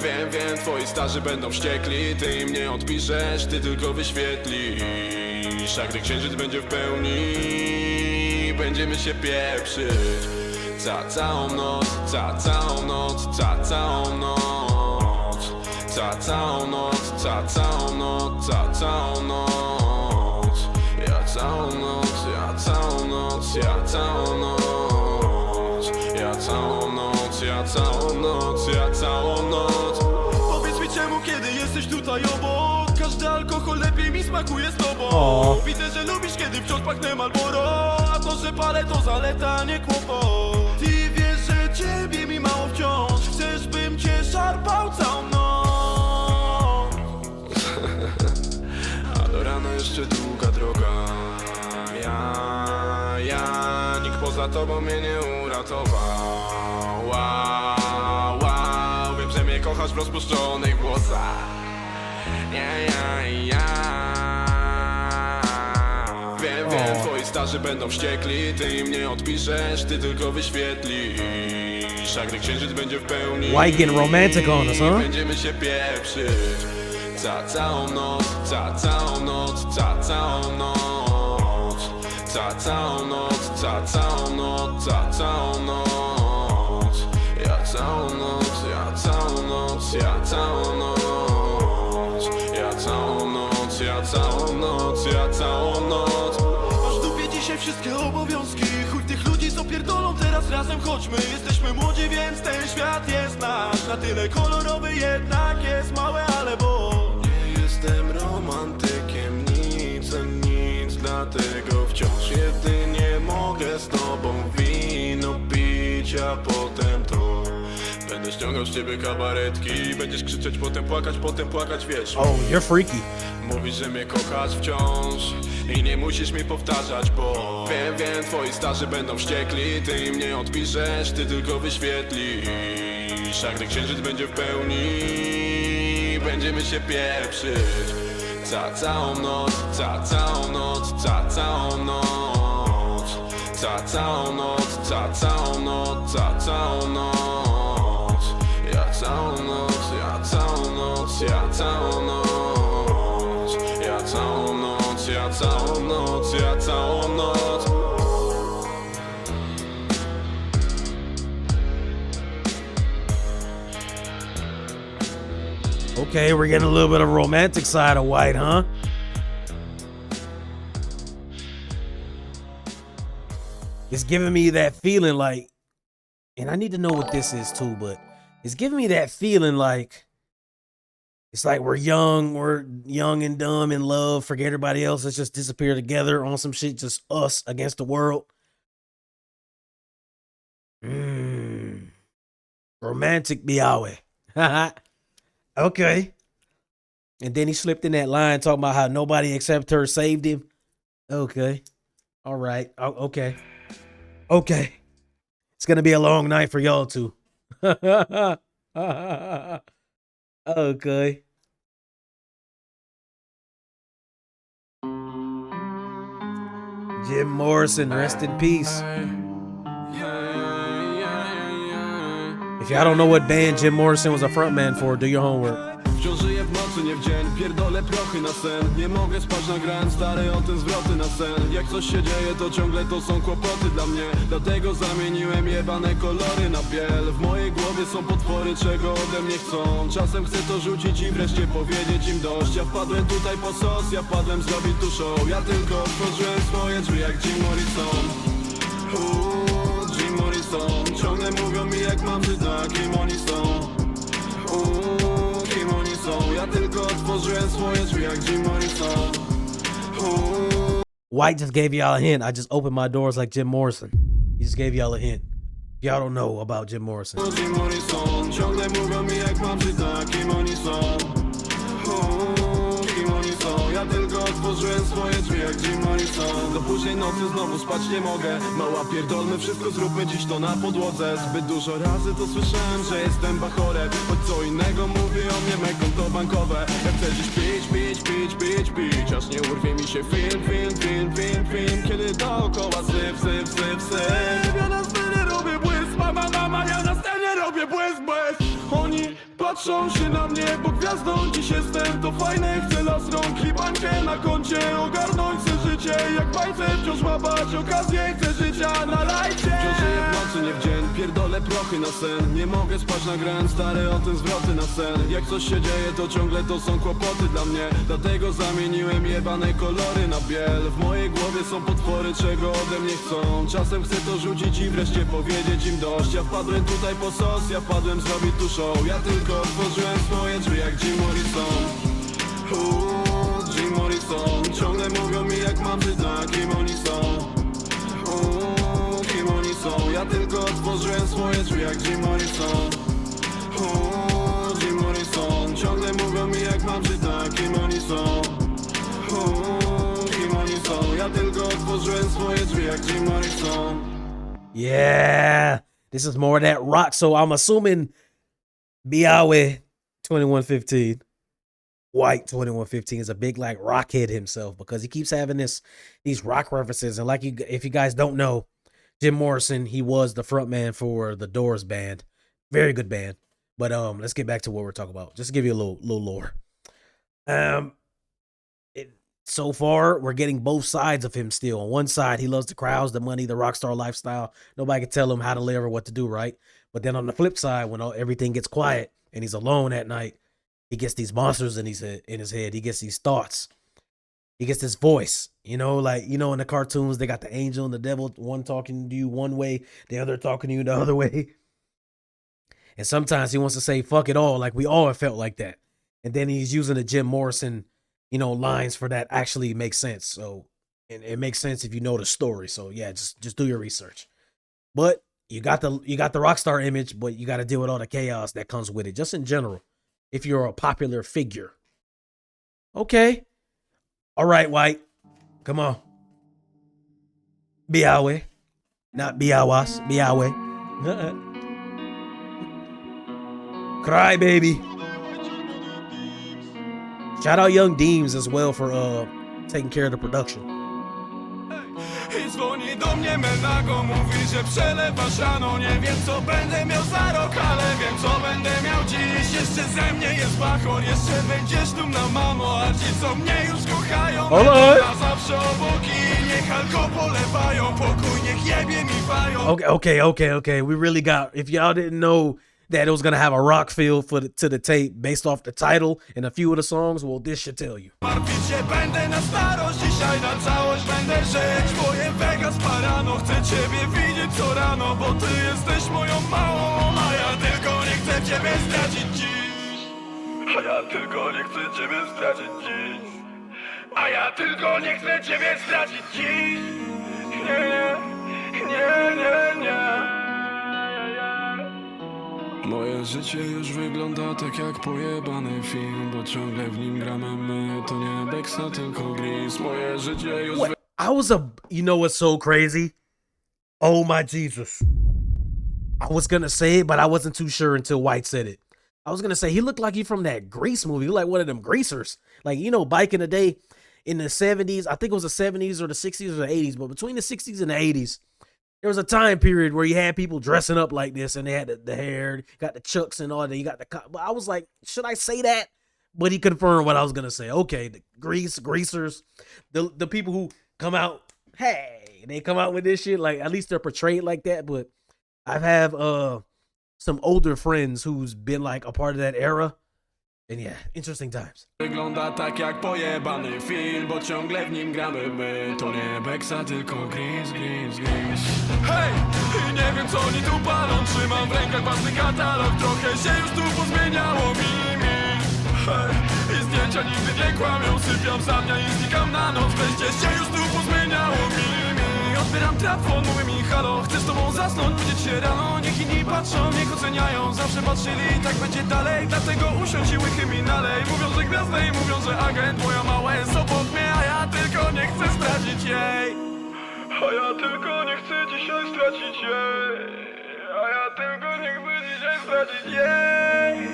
Wiem, twoi starzy będą wściekli. Ty im nie odpiszesz, ty tylko wyświetlisz. A gdy księżyc będzie w pełni, będziemy się pieprzyć. całą noc, całą noc, całą noc, całą noc, całą noc, całą noc. Ja całą noc, ja całą noc, ja całą noc, ja całą noc, ja całą noc, ja całą noc. Powiedz mi czemu, kiedy jesteś tutaj obok, każdy alkohol lepiej mi smakuje z tobą. Widzę, że lubisz, kiedy wciąż pachnę Marlboro, a to, że palę, to zaleta, nie kłopot. Ty wiesz, że ciebie mi mało wciąż, chcesz, bym cię szarpał całą noc. A do rana jeszcze długa droga. Nikt poza tobą mnie nie uratował. Wow, wiem, że mnie kochasz w rozpuszczonych włosach. Wiem, twoi starzy będą wściekli, ty im nie odpiszesz, ty tylko wyświetlisz. A gdy księżyc będzie w pełni, White getting romantic on us, huh? będziemy się pieprzyć. Całą noc, całą noc, całą noc, całą noc, całą noc, całą noc. Ja całą noc, ja całą noc, ja całą noc, ja całą noc, ja całą noc, ja całą noc. Masz w dupie dzisiaj wszystkie obowiązki, chuj tych ludzi co pierdolą, teraz razem chodźmy. Jesteśmy młodzi, więc ten świat jest nasz, na tyle kolorowy, jednak jest małe, ale bo nie jestem romantykiem, nic, dlatego wciąż jedynie mogę z tobą wino pić, a potem to będę ściągał z ciebie kabaretki, będziesz krzyczeć, potem płakać, wiesz. Oh, you're freaky. Mówisz, że mnie kochasz wciąż i nie musisz mi powtarzać, bo wiem, twoi starzy będą wściekli, ty im nie odpiszesz, ty tylko wyświetlisz. A gdy księżyc będzie w pełni, będziemy się pieprzyć. Całą noc, całą noc, całą noc, całą noc, całą noc, całą noc. Ja całą noc, ja całą noc, ja całą noc, ja całą noc, ja całą noc, ja całą noc. Okay, we're getting a little bit of romantic side of White, huh? It's giving me that feeling like, and I need to know what this is too, but it's giving me that feeling like, it's like we're young and dumb in love, forget everybody else, let's just disappear together on some shit, just us against the world. Romantic Białas. Okay. And then he slipped in that line talking about how nobody except her saved him. Okay. All right. Okay. Okay. It's going to be a long night for y'all too. Okay. Jim Morrison, rest in peace. If y'all don't know what band Jim Morrison was a frontman for, do your homework. Wciąż żyję w nocy, nie w dzień, pierdolę prochy na sen. Nie mogę spać, nagrałem stary o tym zwroty na sen. Jak coś się dzieje, to ciągle to są kłopoty dla mnie. Dlatego zamieniłem jebane kolory na biel. W mojej głowie są potwory, czego ode mnie chcą. Czasem chcę to rzucić i wreszcie powiedzieć im dość. Ja wpadłem tutaj po sos, ja wpadłem zrobić tu show. Ja tylko otworzyłem swoje drzwi jak Jim Morrison. Jim Morrison. Ciągle mówią mi jak mam żyć, kim oni są. Kim oni są. Ja tylko otworzyłem swoje drzwi jak Jim Morrison. White just gave y'all a hint. I just opened my doors like Jim Morrison. He just gave y'all a hint. Y'all don't know about Jim Morrison. Jim Morrison. Ciągle mówią mi jak mam żyć, kim oni są. Kim oni są. Ja tylko otworzyłem swoje drzwi jak Jim Morrison. Do późnej nocy znowu spać nie mogę. Mała pierdolmy, wszystko zróbmy dziś to na podłodze. Zbyt dużo razy to słyszałem, że jestem bachorem. Choć co innego mówi o mnie me konto bankowe. Ja chcę dziś pić, aż nie urwie mi się film. Kiedy dookoła syf. Ja na scenie robię błysk, mama, ja na scenie robię błysk. Oni patrzą się na mnie, bo gwiazdą dziś jestem. To fajne, chcę las rąk i bańkę na koncie. Ogarnąć chcę życie, jak bajce wciąż łapać okazję. Chcę życia na lajcie. Wciąż żyję w nocy, nie w dzień. wylewaj prochy na sen. Nie mogę spać, nagrałem stare o tym zwroty na sen. Jak coś się dzieje, to ciągle to są kłopoty dla mnie. Dlatego zamieniłem jebane kolory na biel. W mojej głowie są potwory, czego ode mnie chcą. Czasem chcę to rzucić i wreszcie powiedzieć im dość. Ja wpadłem tutaj po sos, ja wpadłem zrobić tu show. Ja tylko otworzyłem swoje drzwi jak Jim Morrison. Jim Morrison. Ciągle mówią mi jak mam żyć, na kim oni są. Kim oni są. Ja tylko otworzyłem swoje drzwi jak Jim Morrison. Jim Morrison. Ciągle mówią mi jak mam żyć, na kim oni są. Kim oni są. Ja tylko otworzyłem swoje drzwi jak Jim Morrison. Yeah, this is more of that rock. So I'm assuming Białas 2115, White 2115 is a big like rockhead himself because he keeps having these rock references. And like if you guys don't know, Jim Morrison, he was the frontman for the Doors band, very good band. But let's get back to what we're talking about. Just to give you a little lore. So far, we're getting both sides of him still. On one side, he loves the crowds, the money, the Rockstar lifestyle. Nobody can tell him how to live or what to do, right? But then on the flip side, when everything gets quiet and he's alone at night, he gets these monsters in his head. He gets these thoughts. He gets this voice. You know, like, you know, in the cartoons, they got the angel and the devil, one talking to you one way, the other talking to you the other way. And sometimes he wants to say, fuck it all, like we all have felt like that. And then he's using the Jim Morrison, you know, lines for that actually makes sense. So, and it makes sense if you know the story. So yeah, just do your research. But you got the Rockstar image, but you got to deal with all the chaos that comes with it, just in general. If you're a popular figure. Okay. All right, White. Come on. Białas. Not Białas. Białas. Cry, baby. Shout out Young Deems as well for taking care of the production. I dzwoni do mnie Menago, mówi, że przelewa siano. Nie wiem co będę miał za rok, ale wiem co będę miał dziś. Jeszcze ze mnie jest bachor, jeszcze będziesz dumna mamo. A ci co mnie już kochają, będą na zawsze obok i niech alko polewają. Pokój niech jebie mi fają. Okay. We really got, if y'all didn't know that it was gonna have a rock feel to the tape based off the title and a few of the songs, well, this should tell you. Martwić się będę na starość, dzisiaj na całość będę żyć. Moje Vegas parano, chcę ciebie widzieć co rano, bo ty jesteś moją małą, a ja tylko nie chcę ciebie stracić dziś. A ja tylko nie chcę ciebie stracić dziś. A ja tylko nie chcę ciebie stracić dziś. Nie. Moje życie już wygląda tak jak pojebany film, bo ciągle w nim gramy my, to nie beksa, tylko gris. Moje życie już You know what's so crazy? Oh my Jesus. I was gonna say it, but I wasn't too sure until White said it. I was gonna say he looked like he from that Grease movie. He looked like one of them greasers. Like, you know, back in the day, in the 70s, I think it was the 70s or the 60s or the 80s, but between the 60s and the 80s, there was a time period where you had people dressing up like this and they had the hair, got the chucks and all that. You got but I was like, should I say that? But he confirmed what I was going to say. Okay, the greasers, the people who come out, hey, they come out with this shit. Like, at least they're portrayed like that. But I have some older friends who's been like a part of that era. And yeah, interesting times. Wygląda tak jak pojebany film, bo ciągle w nim gramy my. To nie beksa, tylko gris. Hej! I nie wiem co oni tu palą, trzymam w rękach własny katalog. Trochę się już tu pozmieniało mi. Hej! I zdjęcia nigdy nie kłamią, sypiam za dnia i znikam na noc. Weźcie się już tu pozmieniało mi. Odbieram telefon, mówię mi halo, chcę z tobą zasnąć, widzieć się rano. Niech inni patrzą, niech oceniają, zawsze patrzyli i tak będzie dalej. Dlatego usiądź i łychy mi nalej. Mówią, że gwiazda i mówią, że agent. Moja mała jest obok mnie, a ja tylko nie chcę stracić jej. A ja tylko nie chcę dzisiaj stracić jej. A ja tylko nie chcę dzisiaj stracić jej.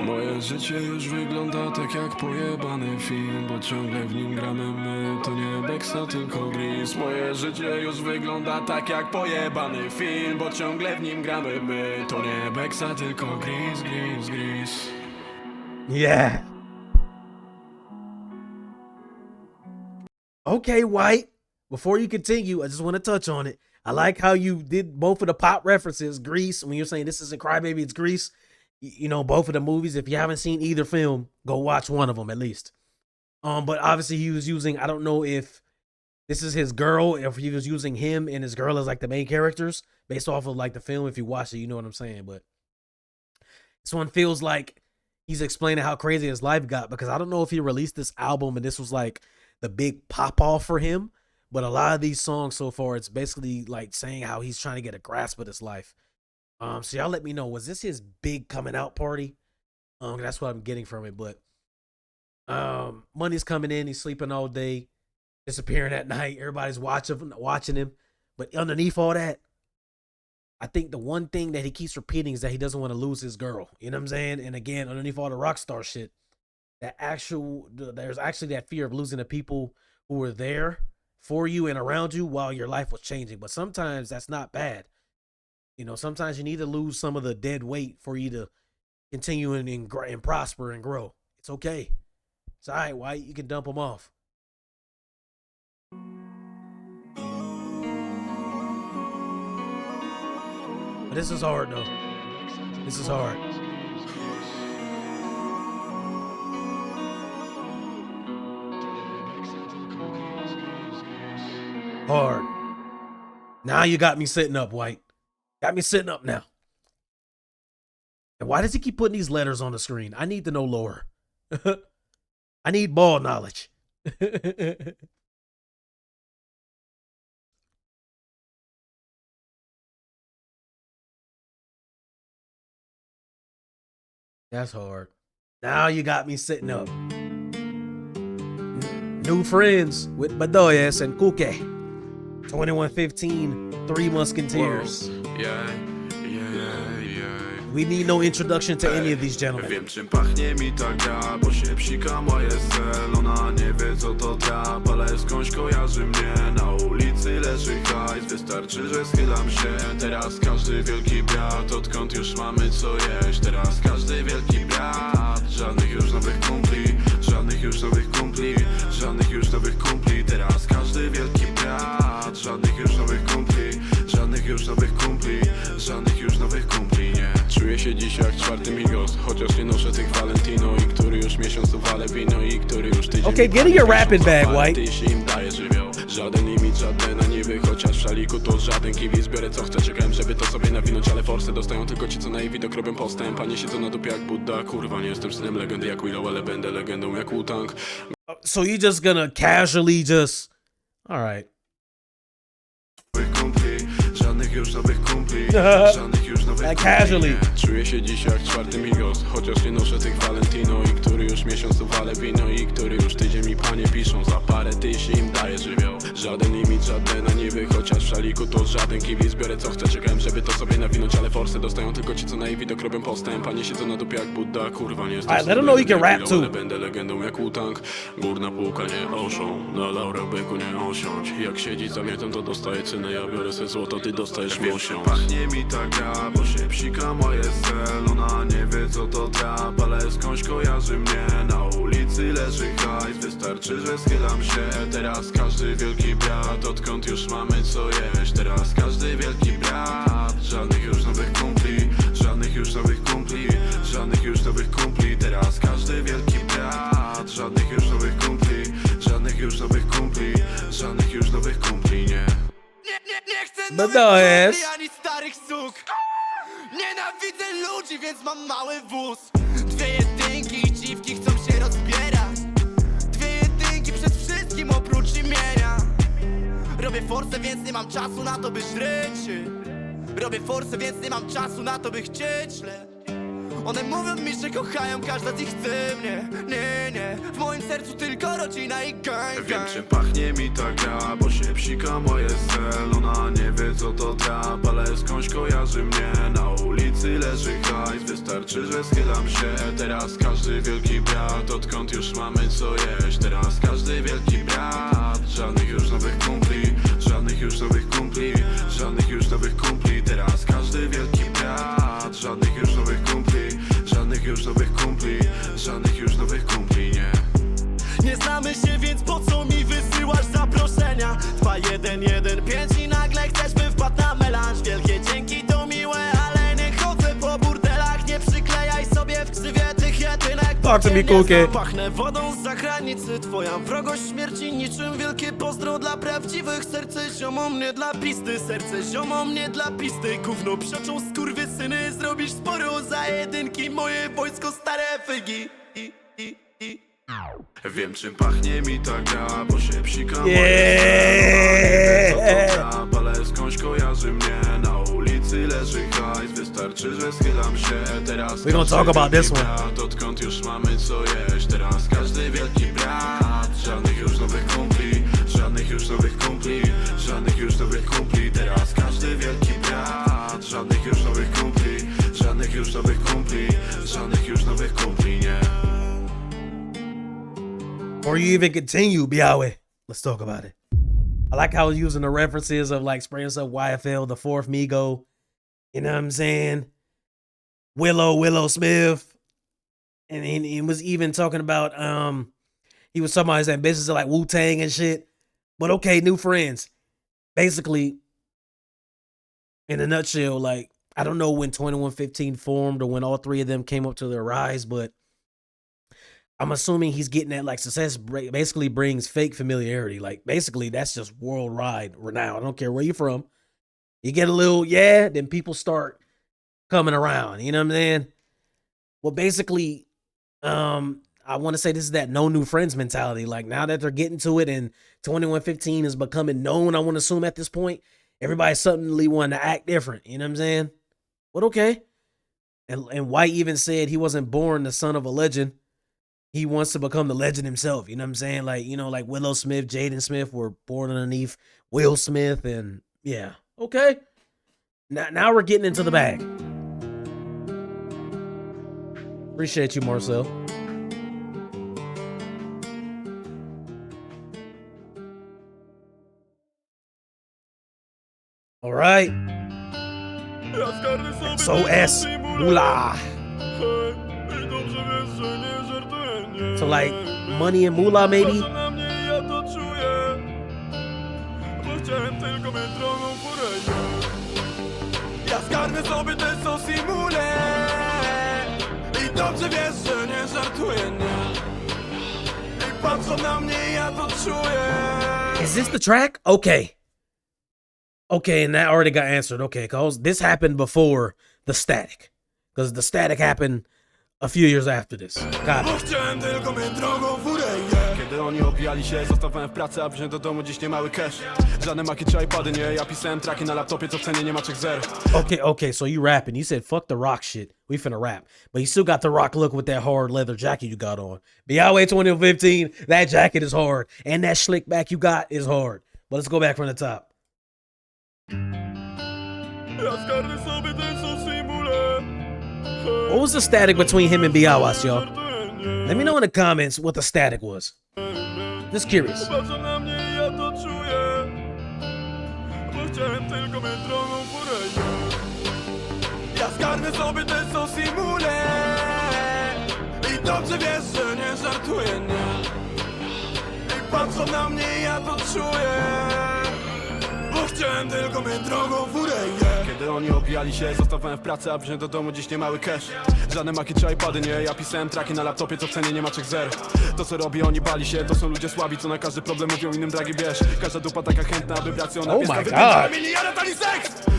Moje życie już wygląda tak jak pojebany film, bo ciągle w nim gramy my. To nie beksa, tylko gris. Moje życie już wygląda tak jak pojebany film, bo ciągle w nim gramy my. To nie beksa, tylko gris. Yeah. Okay, White. before you continue, I just want to touch on it. I like how you did both of the pop references. Grease, when you're saying this isn't Crybaby, it's Grease. You know, both of the movies. If you haven't seen either film, go watch one of them at least. But obviously he was using, I don't know if this is his girl, if he was using him and his girl as like the main characters based off of like the film. If you watch it, you know what I'm saying. But this one feels like he's explaining how crazy his life got, because I don't know if he released this album and this was like the big pop off for him. But a lot of these songs so far, it's basically like saying how he's trying to get a grasp of his life. So y'all let me know, was this his big coming out party? That's what I'm getting from it. But money's coming in, he's sleeping all day, disappearing at night. Everybody's watching him. But underneath all that, I think the one thing that he keeps repeating is that he doesn't want to lose his girl. You know what I'm saying? And again, underneath all the Rockstar shit, there's actually that fear of losing the people who were there for you and around you while your life was changing. But sometimes that's not bad. You know, sometimes you need to lose some of the dead weight for you to continue and prosper and grow. It's okay. It's all right, White. You can dump them off. But this is hard, though. This is hard. Hard. Now you got me sitting up, White. Got me sitting up now. And why does he keep putting these letters on the screen? I need to know lore. I need ball knowledge. That's hard. Now you got me sitting up. New friends with Bedoes and Kuqe. 2115, Three Musketeers. We need no introduction to any of these gentlemen. Wiem, czym pachnie mi ta gra, bo się psika moje cel. Ona nie wie, co to trap, ale skądś kojarzy mnie. Na ulicy leży hajs, wystarczy, że schylam się. Teraz każdy wielki brat, odkąd już mamy co jeść. Teraz każdy wielki brat, żadnych już nowych kumpli, żadnych już nowych kumpli, żadnych już nowych kumpli. Teraz każdy wielki brat, żadnych już nowych kumpli, żadnych już nowych kumpli, żadnych już nowych kumpli, nie. Czuję się dziś jak czwarty Migos, chociaż nie noszę tych Valentino. I który już miesiąc tu wale wino, i który już tydzień. Okay, get in your rapping bag, White. Ty im daje żywioł. Żaden limit, żadne na niby, chociaż w szaliku to żaden kibic. Biorę co chcę, czekałem, żeby to sobie nawinąć, ale forsy dostają tylko ci, co na jej widok robią postęp. A nie siedzą na dupie jak Buddha, kurwa, nie jestem synem legendy jak Willow, ale będę legendą jak Wu-Tang. So you just gonna casually just... Alright. Żadnych już nowych kumpli, żadnych już nowych kumpli. Casually. Czuję się dziś jak czwarty Migos, chociaż nie noszę tych Valentino. I który już miesiąc tu wale wino, i który już tydzień mi panie piszą. Za parę tysięcy im daje żywioł. Żaden limit, żadne na niby, chociaż w szaliku to żaden kibic. Biorę co chcę, czekałem, żeby to sobie nawinąć, ale forsy dostają tylko ci, co na jej widok robią postęp. A nie siedzą na dupie jak Buddha, kurwa, nie jestem synem legendy jak Willow, ale będę legendą jak Wu-Tang. Górna półka nie oszą, na laurach byku nie osiądź. Jak siedzi za mietą, to dostaje cynę, ja biorę swe złoto, ty dostajesz mosiąc. Pachnie mi ta gra, bo się psika moje cel. Ona nie wie, co to trap, ale skądś kojarzy mnie. Na ulicy leży hajs, wystarczy, że schylam się. Teraz każdy wielki brat, odkąd już mamy co jeść. Teraz każdy wielki brat, żadnych już nowych kumpli, żadnych już nowych kumpli, żadnych już nowych kumpli. Teraz każdy wielki brat, żadnych już nowych kumpli, żadnych już nowych kumpli, żadnych już nowych kumpli, nie. Nie chcę Bedoes ani starych suk. Nienawidzę ludzi, więc mam mały wóz. Dwie jedynki i dziwki chcą się rozbierać. Dwie jedynki przed wszystkim oprócz imienia. Robię forsę, więc nie mam czasu na to, by żryć. Robię forsę, więc nie mam czasu na to, by chcieć. One mówią mi, że kochają, każda z nich chce mnie. Nie, w moim sercu tylko rodzina i gang. Wiem, czym pachnie mi ta gra, bo się psika moje cel. Ona nie wie, co to trap, ale skądś kojarzy mnie. Na ulicy leży hajs, wystarczy, że schylam się. Teraz każdy wielki brat, odkąd już mamy co jeść. Teraz każdy wielki brat, żadnych już nowych kumpli, żadnych już nowych kumpli, żadnych już nowych kumpli. Teraz każdy wielki brat, żadnych już nowych kumpli, żadnych już nowych kumpli, żadnych już nowych kumpli, nie. Nie znamy się, więc po co mi wysyłasz zaproszenia? Dwa 115 i nagle chcesz by wpadł na melanż. Wielkie dzięki to miłe, ale nie chodzę po burdelach. Nie przyklejaj sobie w krzywie tych jedynek. Talk to me, Kuqe. Pachnę wodą z zagranicy. Twoja wrogość śmierci niczym wielkie pozdro dla prawdziwych. Serce ziomo mnie dla pisty, serce ziomo mnie dla pisty. Gówno psioczą skurwysyny, zrobisz sporo za jedynki. Moje wojsko stare fygi. Wiem czym pachnie mi ta gra, bo się psika Yeah. ale skądś kojarzy mnie. Na ulicy leży hajs, wystarczy, że schylam się. Teraz We gonna talk about this one. brat, odkąd już mamy co jeść. Teraz każdy wielki brat. Żadnych już nowych kumpli, żadnych już nowych kumpli, żadnych już nowych kumpli. Teraz każdy wielki brat. Żadnych już nowych kumpli, żadnych już nowych kumpli, żadnych już nowych kumpli, nie. Or you even continue, Białas. Let's talk about it. I like how using the references of like spraying stuff YFL, the fourth Migo. You know what I'm saying? Willow Smith. And he was even talking about he was talking about his ambitions of like Wu-Tang and shit. But okay, new friends. Basically, in a nutshell, like I don't know when 2115 formed or when all three of them came up to their rise, but I'm assuming he's getting that like success basically brings fake familiarity. Like basically that's just worldwide renown. I don't care where you're from. You get a little, yeah, then people start coming around. You know what I'm saying? Well, basically, I want to say this is that no new friends mentality. Like now that they're getting to it and 2115 is becoming known, I want to assume at this point, everybody suddenly wanting to act different. You know what I'm saying? But okay. And White even said he wasn't born the son of a legend. He wants to become the legend himself. You know what I'm saying? Like, you know, like Willow Smith, Jaden Smith were born underneath Will Smith. And yeah, okay. Now we're getting into the bag. Appreciate you, Marcel. All right. So S mula. So like money and mula maybe. Ja zgarnę sobie te sos i mule i dobrze wiesz, że nie żartuję, nie. I patrzą na mnie, ja to czuję. Is this the track? Okay. Okay, and that already got answered. Okay, cause this happened before the static. Because the static happened a few years after this. Got it. Chciałem tylko mieć drogą furę, yeah. Kiedy oni opijali się, zostawałem w pracy, a później do domu dziś nie mały cash. Żadne maki czy iPady, nie, ja pisałem traki na laptopie, co w cenie nie ma czek zer. Okay, so you rapping. You said fuck the rock shit. We finna rap. But you still got the rock look with that hard leather jacket you got on. Białas 2015, that jacket is hard. And that slick back you got is hard. But let's go back from the top. What was the static between him and Białas, y'all? Let me know in the comments what the static was. Just curious. Ja zgarnę sobie te sos i mule i dobrze wiesz, że nie żartuję, nie. I patrzą na mnie, ja to czuję. Bo chciałem tylko mieć drogą furę, yeah. Kiedy oni opijali się, zostawałem w pracy, a później do domu dziś nie mały cash. Żadne maki czy iPady, nie, ja pisałem traki na laptopie, co w cenie nie ma czek zer. To co robi, oni bali się, to są ludzie słabi, co na każdy problem mówią innym dragi bierz. Każda dupa taka chętna, aby brać ją na Oh my God.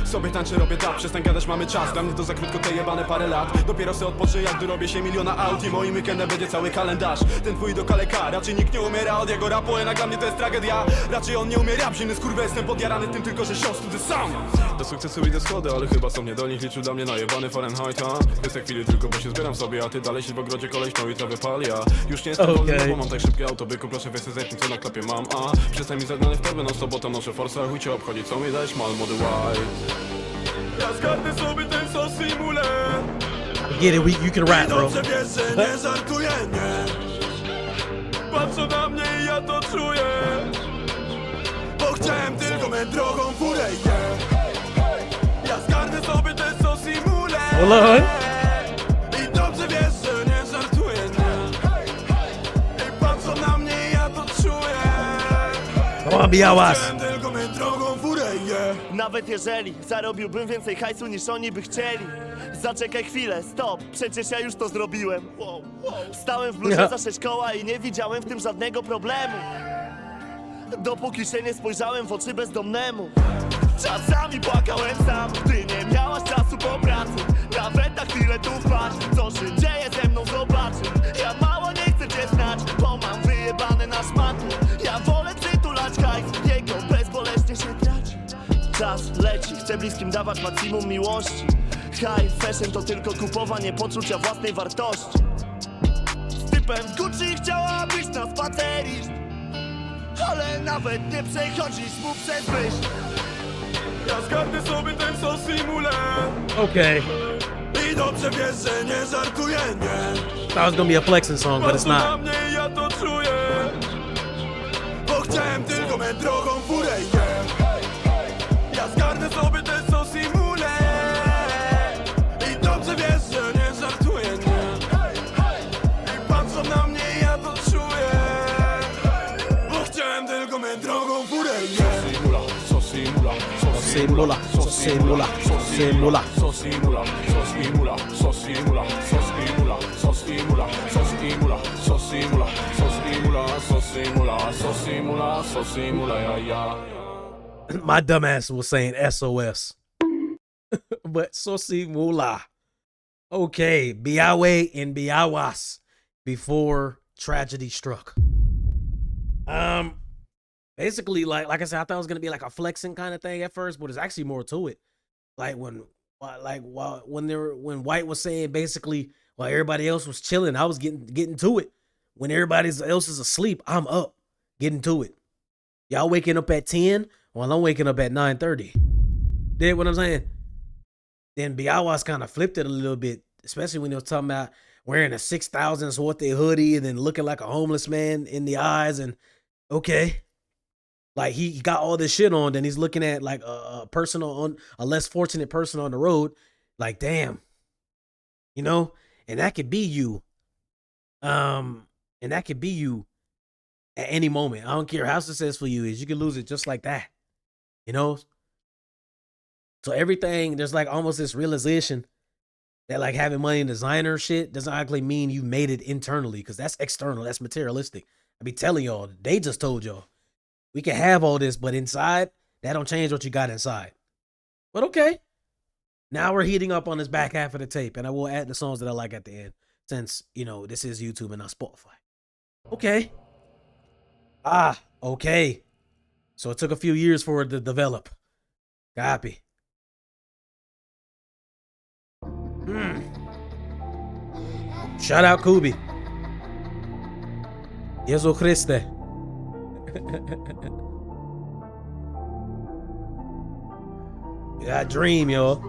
Sobie tańczę, robię tap, przestań gadać, mamy czas. Dla mnie to za krótko te jebane parę lat. Dopiero se odpoczę, jak dorobię się miliona aut i moim weekendem będzie cały kalendarz. Ten twój do kaleka, raczej nikt nie umiera od jego rapu, jednak dla mnie to jest tragedia. Raczej on nie umiera, zimny skurwę, jestem podjarany tym tylko, że siostry sam. Do sukcesu idę schody, ale chyba są niedolni, liczył dla mnie najebany Fahrenheit, ha? Kwestia chwili tylko, bo się zbieram sobie, a ty dalej się w ogrodzie koleś, no i trawę pali, ja już nie jestem wolny, bo mam tak szybkie auto, byku, proszę weź se co na klapie mam, a przestań mi zagnany w torbę, no sobotę noszę forsa, chuj cię obchodzi, co mi dajesz, mal młody white. Ja zgarnę sobie ten sos i mule. Get it, you can rap, bro. Dobrze wiesz, że nie żartuję, nie. Patrzą na mnie i ja to czuję. Bo chciałem tylko mieć drogą furę, yeah. Ja zgarnę sobie ten sos i mule. Hold on. I dobrze wiesz, że nie żartuję, nie. I patrzą na mnie i ja to czuję. Come on, Białas. Chciałem tylko mieć drogą Nawet jeżeli zarobiłbym więcej hajsu niż oni by chcieli. Zaczekaj chwilę, stop, przecież ja już to zrobiłem. Stałem w bluzie za 6 koła i nie widziałem w tym żadnego problemu. Dopóki się nie spojrzałem w oczy bezdomnemu. Czasami płakałem sam, gdy nie miałaś czasu po pracy. Nawet na chwilę tu wpaść, co się dzieje ze mną zobaczy. Ja mało nie chcę cię znać, bo mam wyjebane na szmaty. Ja wolę przytulać hajs, jego bezboleśnie się traci. Czas leci, chcę bliskim dawać maksimum miłości. High fashion to tylko kupowanie poczucia własnej wartości. Z typem z Gucci chciałabyś na spacer iść, ale nawet nie przechodzisz mu przez myśl. Ja zgarnę sobie ten sos i mulę. Okay. I dobrze wiesz, że nie żartuję, nie. Thought it was gonna be a flexing song, but it's Patrz na not. mnie, ja to czuję. Bo chciałem tylko mę drogą furę, nie. Ja zgarnę sobie ten sos i mulę. I dobrze wiesz, że nie żartuję, nie. I patrzą na mnie, ja to czuję. Bo chciałem tylko mę drogą furę, nie. Sos i mula, sos i mula, sos i mula, Sos y mula, sos y mula. sos i mula, sos i mula, sos i mula, sos i mula, sos i mula, sos i mula, sos i mula, sos i mula, sos i mula, sos i mula, sos i mula, ja, ja. My dumbass was saying SOS. But sos y mula. Okay, Białas and Białas before tragedy struck. Basically, like I said, I thought it was gonna be like a flexing kind of thing at first, but it's actually more to it. Like when White was saying basically while everybody else was chilling, I was getting to it. When everybody else is asleep, I'm up, getting to it. Y'all waking up at 10, while I'm waking up at 9:30. Dig what I'm saying? Then Białas kind of flipped it a little bit, especially when he was talking about wearing a 6,000 Sorte hoodie and then looking like a homeless man in the eyes. And okay, like he got all this shit on, then he's looking at like a person on a less fortunate person on the road, like damn, you know, and that could be you. And that could be you at any moment. I don't care how successful you is, you can lose it just like that, you know. So everything, there's like almost this realization that like having money in designer shit doesn't actually mean you made it internally, because that's external, that's materialistic. I be telling y'all, they just told y'all we can have all this, but inside that don't change what you got inside. But okay, now we're heating up on this back half of the tape, and I will add the songs that I like at the end, since you know this is YouTube and not Spotify. Okay. Okay. So it took a few years for it to develop. Copy. Shout out Kuqe. Jezu Chryste. Got dream, yo.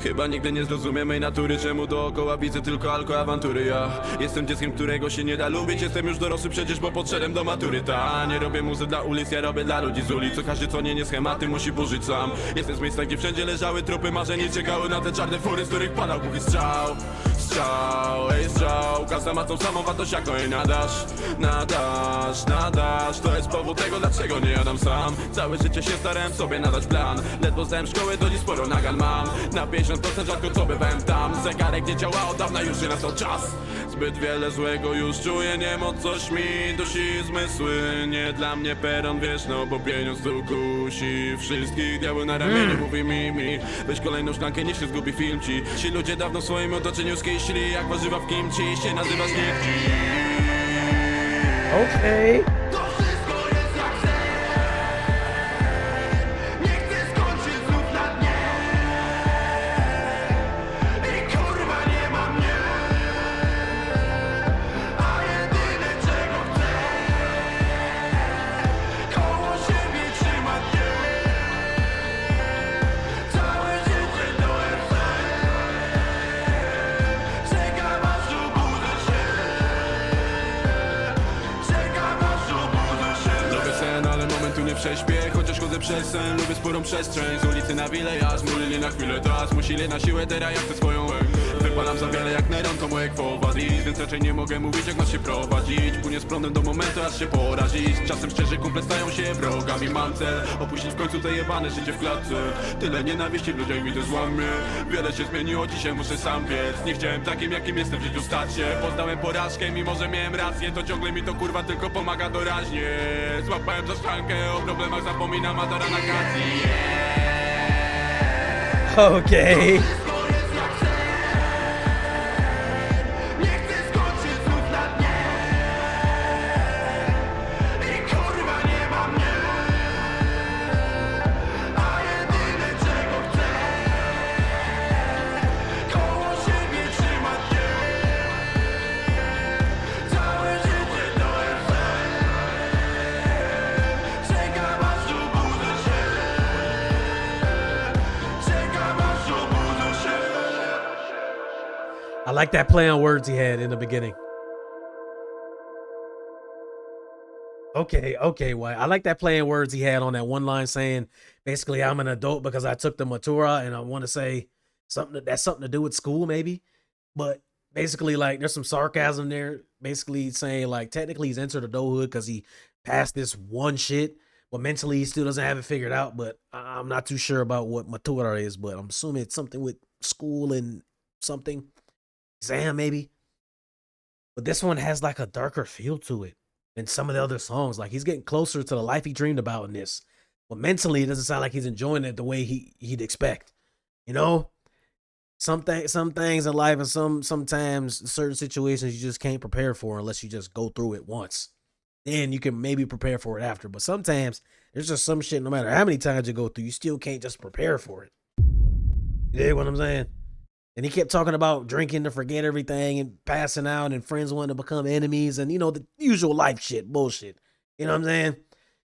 Chyba nigdy nie zrozumiem mej natury, czemu dookoła widzę tylko awantury. Ja jestem dzieckiem, którego się nie da lubić. Jestem już dorosły przecież, bo podszedłem do matury. Ta, nie robię muzy dla ulic, ja robię dla ludzi z ulic. Co każdy co nie schematy musi burzyć sam. Jestem z miejsca, gdzie wszędzie leżały trupy marzeń i czekały na te czarne fury, z których padał głuchy strzał. Strzał, ej strzał. Każda ma tą samą wartość, jaką jej nadasz. Nadasz. To jest powód tego, dlaczego nie jadam sam. Całe życie się starałem sobie nadać plan. Ledwo zdałem szkołę, do dziś sporo nagan mam. Na 50% rzadko co bywałem tam. Zegarek nie działa od dawna, już nie nastał czas. Zbyt wiele złego już czuję, niemoc coś mi dusi zmysły. Nie dla mnie peron, wiesz, no bo pieniądz tu kusi wszystkich. Diabeł na ramieniu mówi mi weź kolejną szklankę, niech się zgubi film ci. Ci ludzie dawno w swoim otoczeniu skieśli jak warzywa w kimchi, się nazywa znikci. Okay. Prześpię, chociaż chodzę przez sen, lubię sporą przestrzeń. Z ulicy na wile, ja zmulili na chwilę, teraz musili na siłę, teraz ja chcę swoją. Palam za wiele jak Neron, to moje quo vadis. Więc raczej nie mogę mówić jak masz się prowadzić. Płynie z prądem do momentu aż się porazić. Czasem szczerze kumple stają się wrogami. Mam cel opuścić w końcu te jebane życie w klatce. Tyle nienawiści w ludziach mi to złamie. Wiele się zmieniło, dzisiaj muszę sam biec. Nie chciałem takim jakim jestem w życiu stać się. Poznałem porażkę, mimo że miałem rację. To ciągle mi to kurwa tylko pomaga doraźnie. Złapałem za szklankę, o problemach zapominam, a do rana kacji. Okay. I like that play on words he had in the beginning. Okay, White. I like that play on words he had on that one line saying, basically, I'm an adult because I took the Matura, and I want to say something that's something to do with school, maybe. But basically, like, there's some sarcasm there. Basically saying, like, technically he's entered adulthood because he passed this one shit, but mentally he still doesn't have it figured out. But I'm not too sure about what Matura is, but I'm assuming it's something with school and something. Exam, maybe. But this one has like a darker feel to it than some of the other songs. Like, he's getting closer to the life he dreamed about in this. But mentally, it doesn't sound like he's enjoying it the way he'd expect. You know? Some things in life and sometimes certain situations you just can't prepare for unless you just go through it once. Then you can maybe prepare for it after. But sometimes there's just some shit, no matter how many times you go through, you still can't just prepare for it. You dig what I'm saying? And he kept talking about drinking to forget everything and passing out and friends wanting to become enemies and, you know, the usual life shit, bullshit. You know what I'm saying?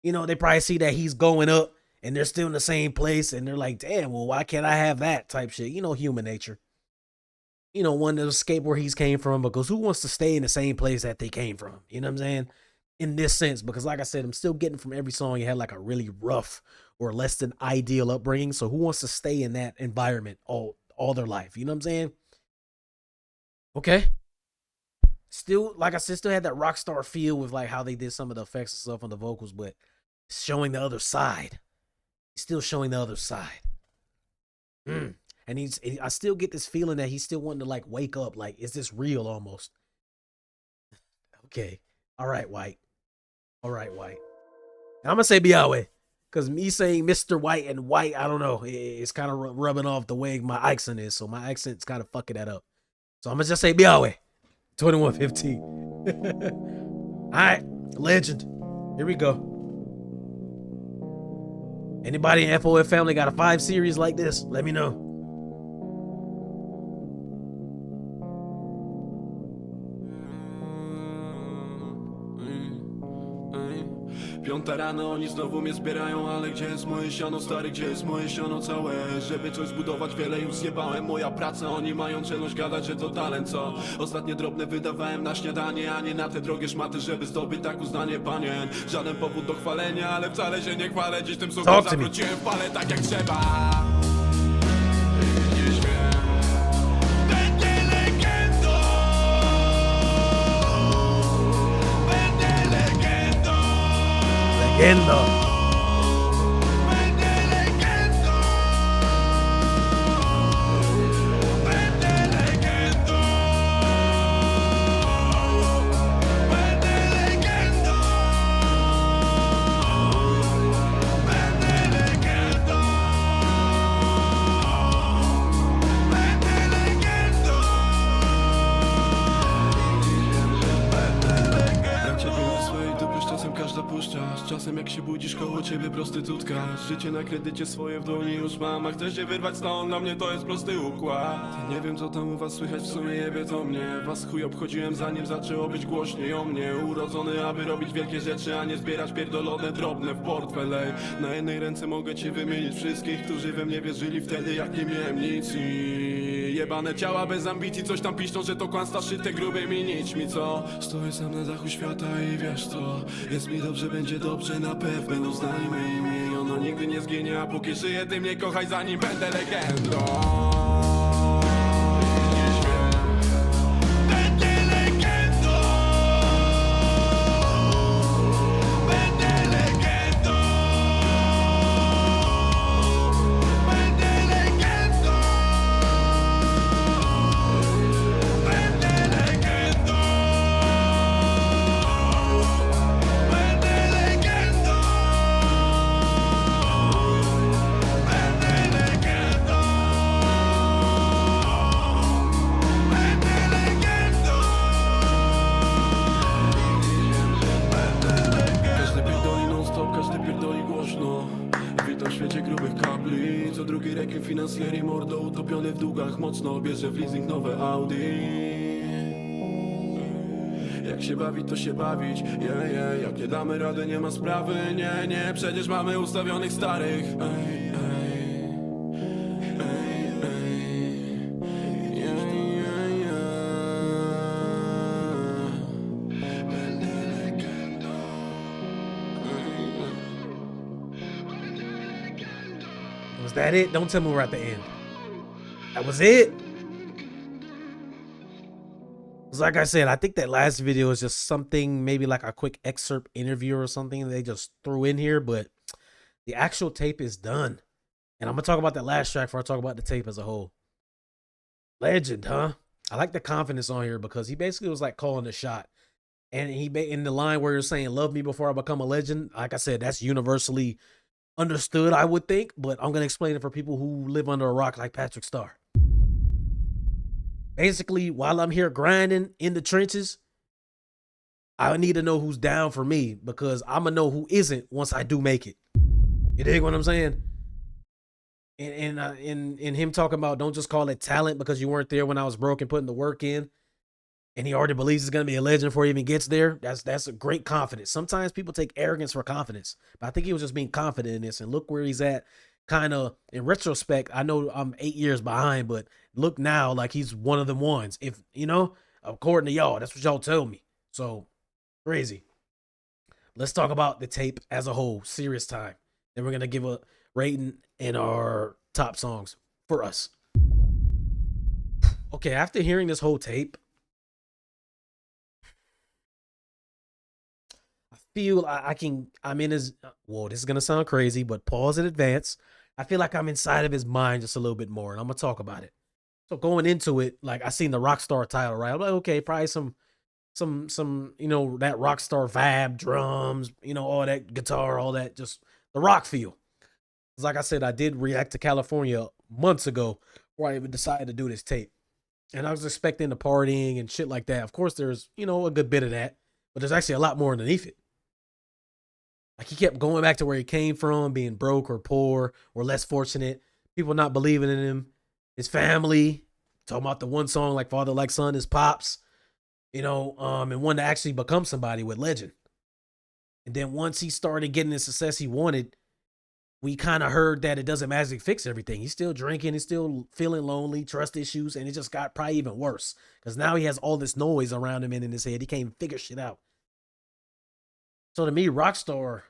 You know, they probably see that he's going up and they're still in the same place and they're like, damn, well, why can't I have that type shit? You know, human nature. You know, one to escape where he's came from, because who wants to stay in the same place that they came from? You know what I'm saying? In this sense, because like I said, I'm still getting from every song you had like a really rough or less than ideal upbringing. So who wants to stay in that environment all their life? You know what I'm saying? Okay. Still, like I said, still had that Rockstar feel with like how they did some of the effects and stuff on the vocals, but showing the other side. He's still showing the other side. And I still get this feeling that he's still wanting to like wake up. Like, is this real almost? Okay. All right, White. All right, White. And I'm going to say Białas. Because me saying Mr. White and White, I don't know. It's kind of rubbing off the way my accent is. So my accent's kind of fucking that up. So I'm going to just say Białas. 2115. All right. Legend. Here we go. Anybody in FOF family got a 5 series like this? Let me know. Piąta rano, oni znowu mnie zbierają, ale gdzie jest moje siano, stary, gdzie jest moje siano całe? Żeby coś zbudować, wiele już zjebałem, moja praca, oni mają czelność gadać, że to talent, co? Ostatnie drobne wydawałem na śniadanie, a nie na te drogie szmaty, żeby zdobyć tak uznanie panien. Żaden powód do chwalenia, ale wcale się nie chwalę, dziś tym słowem zawróciłem w pale tak jak trzeba. Legenda. Czasem jak się budzisz koło ciebie prostytutka. Życie na kredycie swoje w dłoni już mam, a chcesz się wyrwać stąd, dla mnie to jest prosty układ. Nie wiem co tam u was słychać, w sumie jebie to mnie. Was chuj obchodziłem zanim zaczęło być głośniej o mnie. Urodzony aby robić wielkie rzeczy, a nie zbierać pierdolone drobne w portfele. Na jednej ręce mogę ci wymienić wszystkich, którzy we mnie wierzyli wtedy jak nie miałem nic. I jebane ciała bez ambicji, coś tam piszczą, że to kłamstwa szyte grubymi nićmi, co? Stoję sam na dachu świata i wiesz co? Jest mi dobrze, będzie dobrze, na pewno będą znali me imię i ono nigdy nie zginie, a póki żyję, ty mnie kochaj, zanim będę legendą. drugi rekin finansjeri, mordo utopiony w długach. Mocno bierze w leasing nowe Audi. Jak się bawić, to się bawić, jak nie damy rady, nie ma sprawy, nie, przecież mamy ustawionych starych. Was that it? Don't tell me we're at the end. That was it? Like I said, I think that last video is just something, maybe like a quick excerpt interview or something they just threw in here, but the actual tape is done. And I'm going to talk about that last track before I talk about the tape as a whole. Legend, huh? I like the confidence on here because he basically was like calling the shot. And he in the line where you're saying, love me before I become a legend. Like I said, that's universally understood, I would think, but I'm going to explain it for people who live under a rock like Patrick Star. Basically, while I'm here grinding in the trenches, I need to know who's down for me because I'm going to know who isn't once I do make it. You dig what I'm saying? And him talking about don't just call it talent because you weren't there when I was broke and putting the work in. And he already believes he's going to be a legend before he even gets there. That's a great confidence. Sometimes people take arrogance for confidence. But I think he was just being confident in this. And look where he's at. Kind of in retrospect, I know I'm 8 years behind, but look now like he's one of them ones. If, you know, according to y'all, that's what y'all tell me. So, crazy. Let's talk about the tape as a whole. Serious time. Then we're going to give a rating in our top songs for us. Okay, after hearing this whole tape, I feel I'm in his, whoa, this is going to sound crazy, but pause in advance. I feel like I'm inside of his mind just a little bit more, and I'm going to talk about it. So going into it, like I seen the Rockstar title, right? I'm like, okay, probably some, you know, that Rockstar vibe, drums, you know, all that guitar, all that, just the rock feel. Like I said, I did react to California months ago before I even decided to do this tape. And I was expecting the partying and shit like that. Of course, there's, you know, a good bit of that, but there's actually a lot more underneath it. Like he kept going back to where he came from, being broke or poor or less fortunate, people not believing in him, his family, talking about the one song like Father Like Son, his pops, you know, and one to actually become somebody with Legend. And then once he started getting the success he wanted, we kind of heard that it doesn't magically fix everything. He's still drinking, he's still feeling lonely, trust issues, and it just got probably even worse because now he has all this noise around him and in his head. He can't even figure shit out. So to me, Rockstar,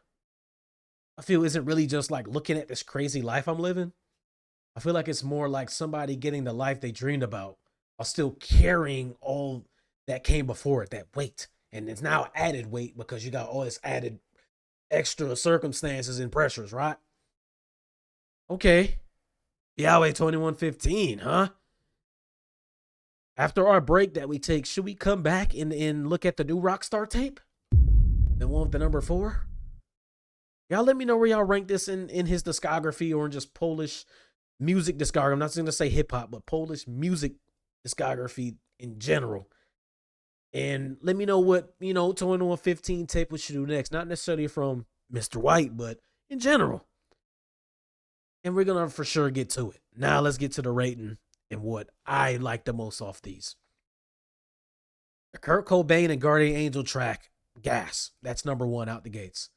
I feel isn't really just like looking at this crazy life I'm living. I feel like it's more like somebody getting the life they dreamed about while still carrying all that came before it, that weight. And it's now added weight because you got all this added extra circumstances and pressures, right? Okay. Yahweh 2115, huh? After our break that we take, should we come back and look at the new Rockstar tape? The one with the number 4? Y'all let me know where y'all rank this in his discography or in just Polish music discography. I'm not going to say hip hop, but Polish music discography in general. And let me know what, you know, 2115 tape we should do next. Not necessarily from Mr. White, but in general. And we're going to for sure get to it. Now let's get to the rating and what I like the most off these. The Kurt Cobain and Guardian Angel track, Gas. That's number 1 out the gates.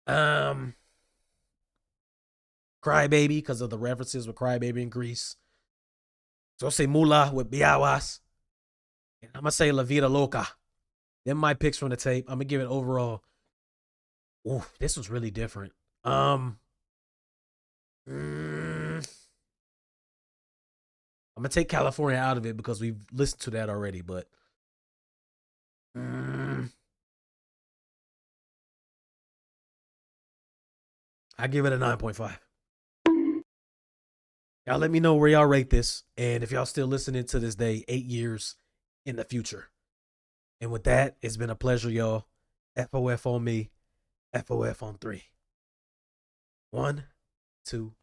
Crybaby because of the references with Crybaby in Greece. So I'll say Mula with Białas. And I'm going to say La Vida Loca. Them my picks from the tape. I'm going to give it overall. Ooh, this was really different. I'm going to take California out of it because we've listened to that already, but I give it a 9.5. Y'all let me know where y'all rate this. And if y'all still listening to this day, 8 years in the future. And with that, it's been a pleasure, y'all. FOF on me. FOF on 3. 1, 2,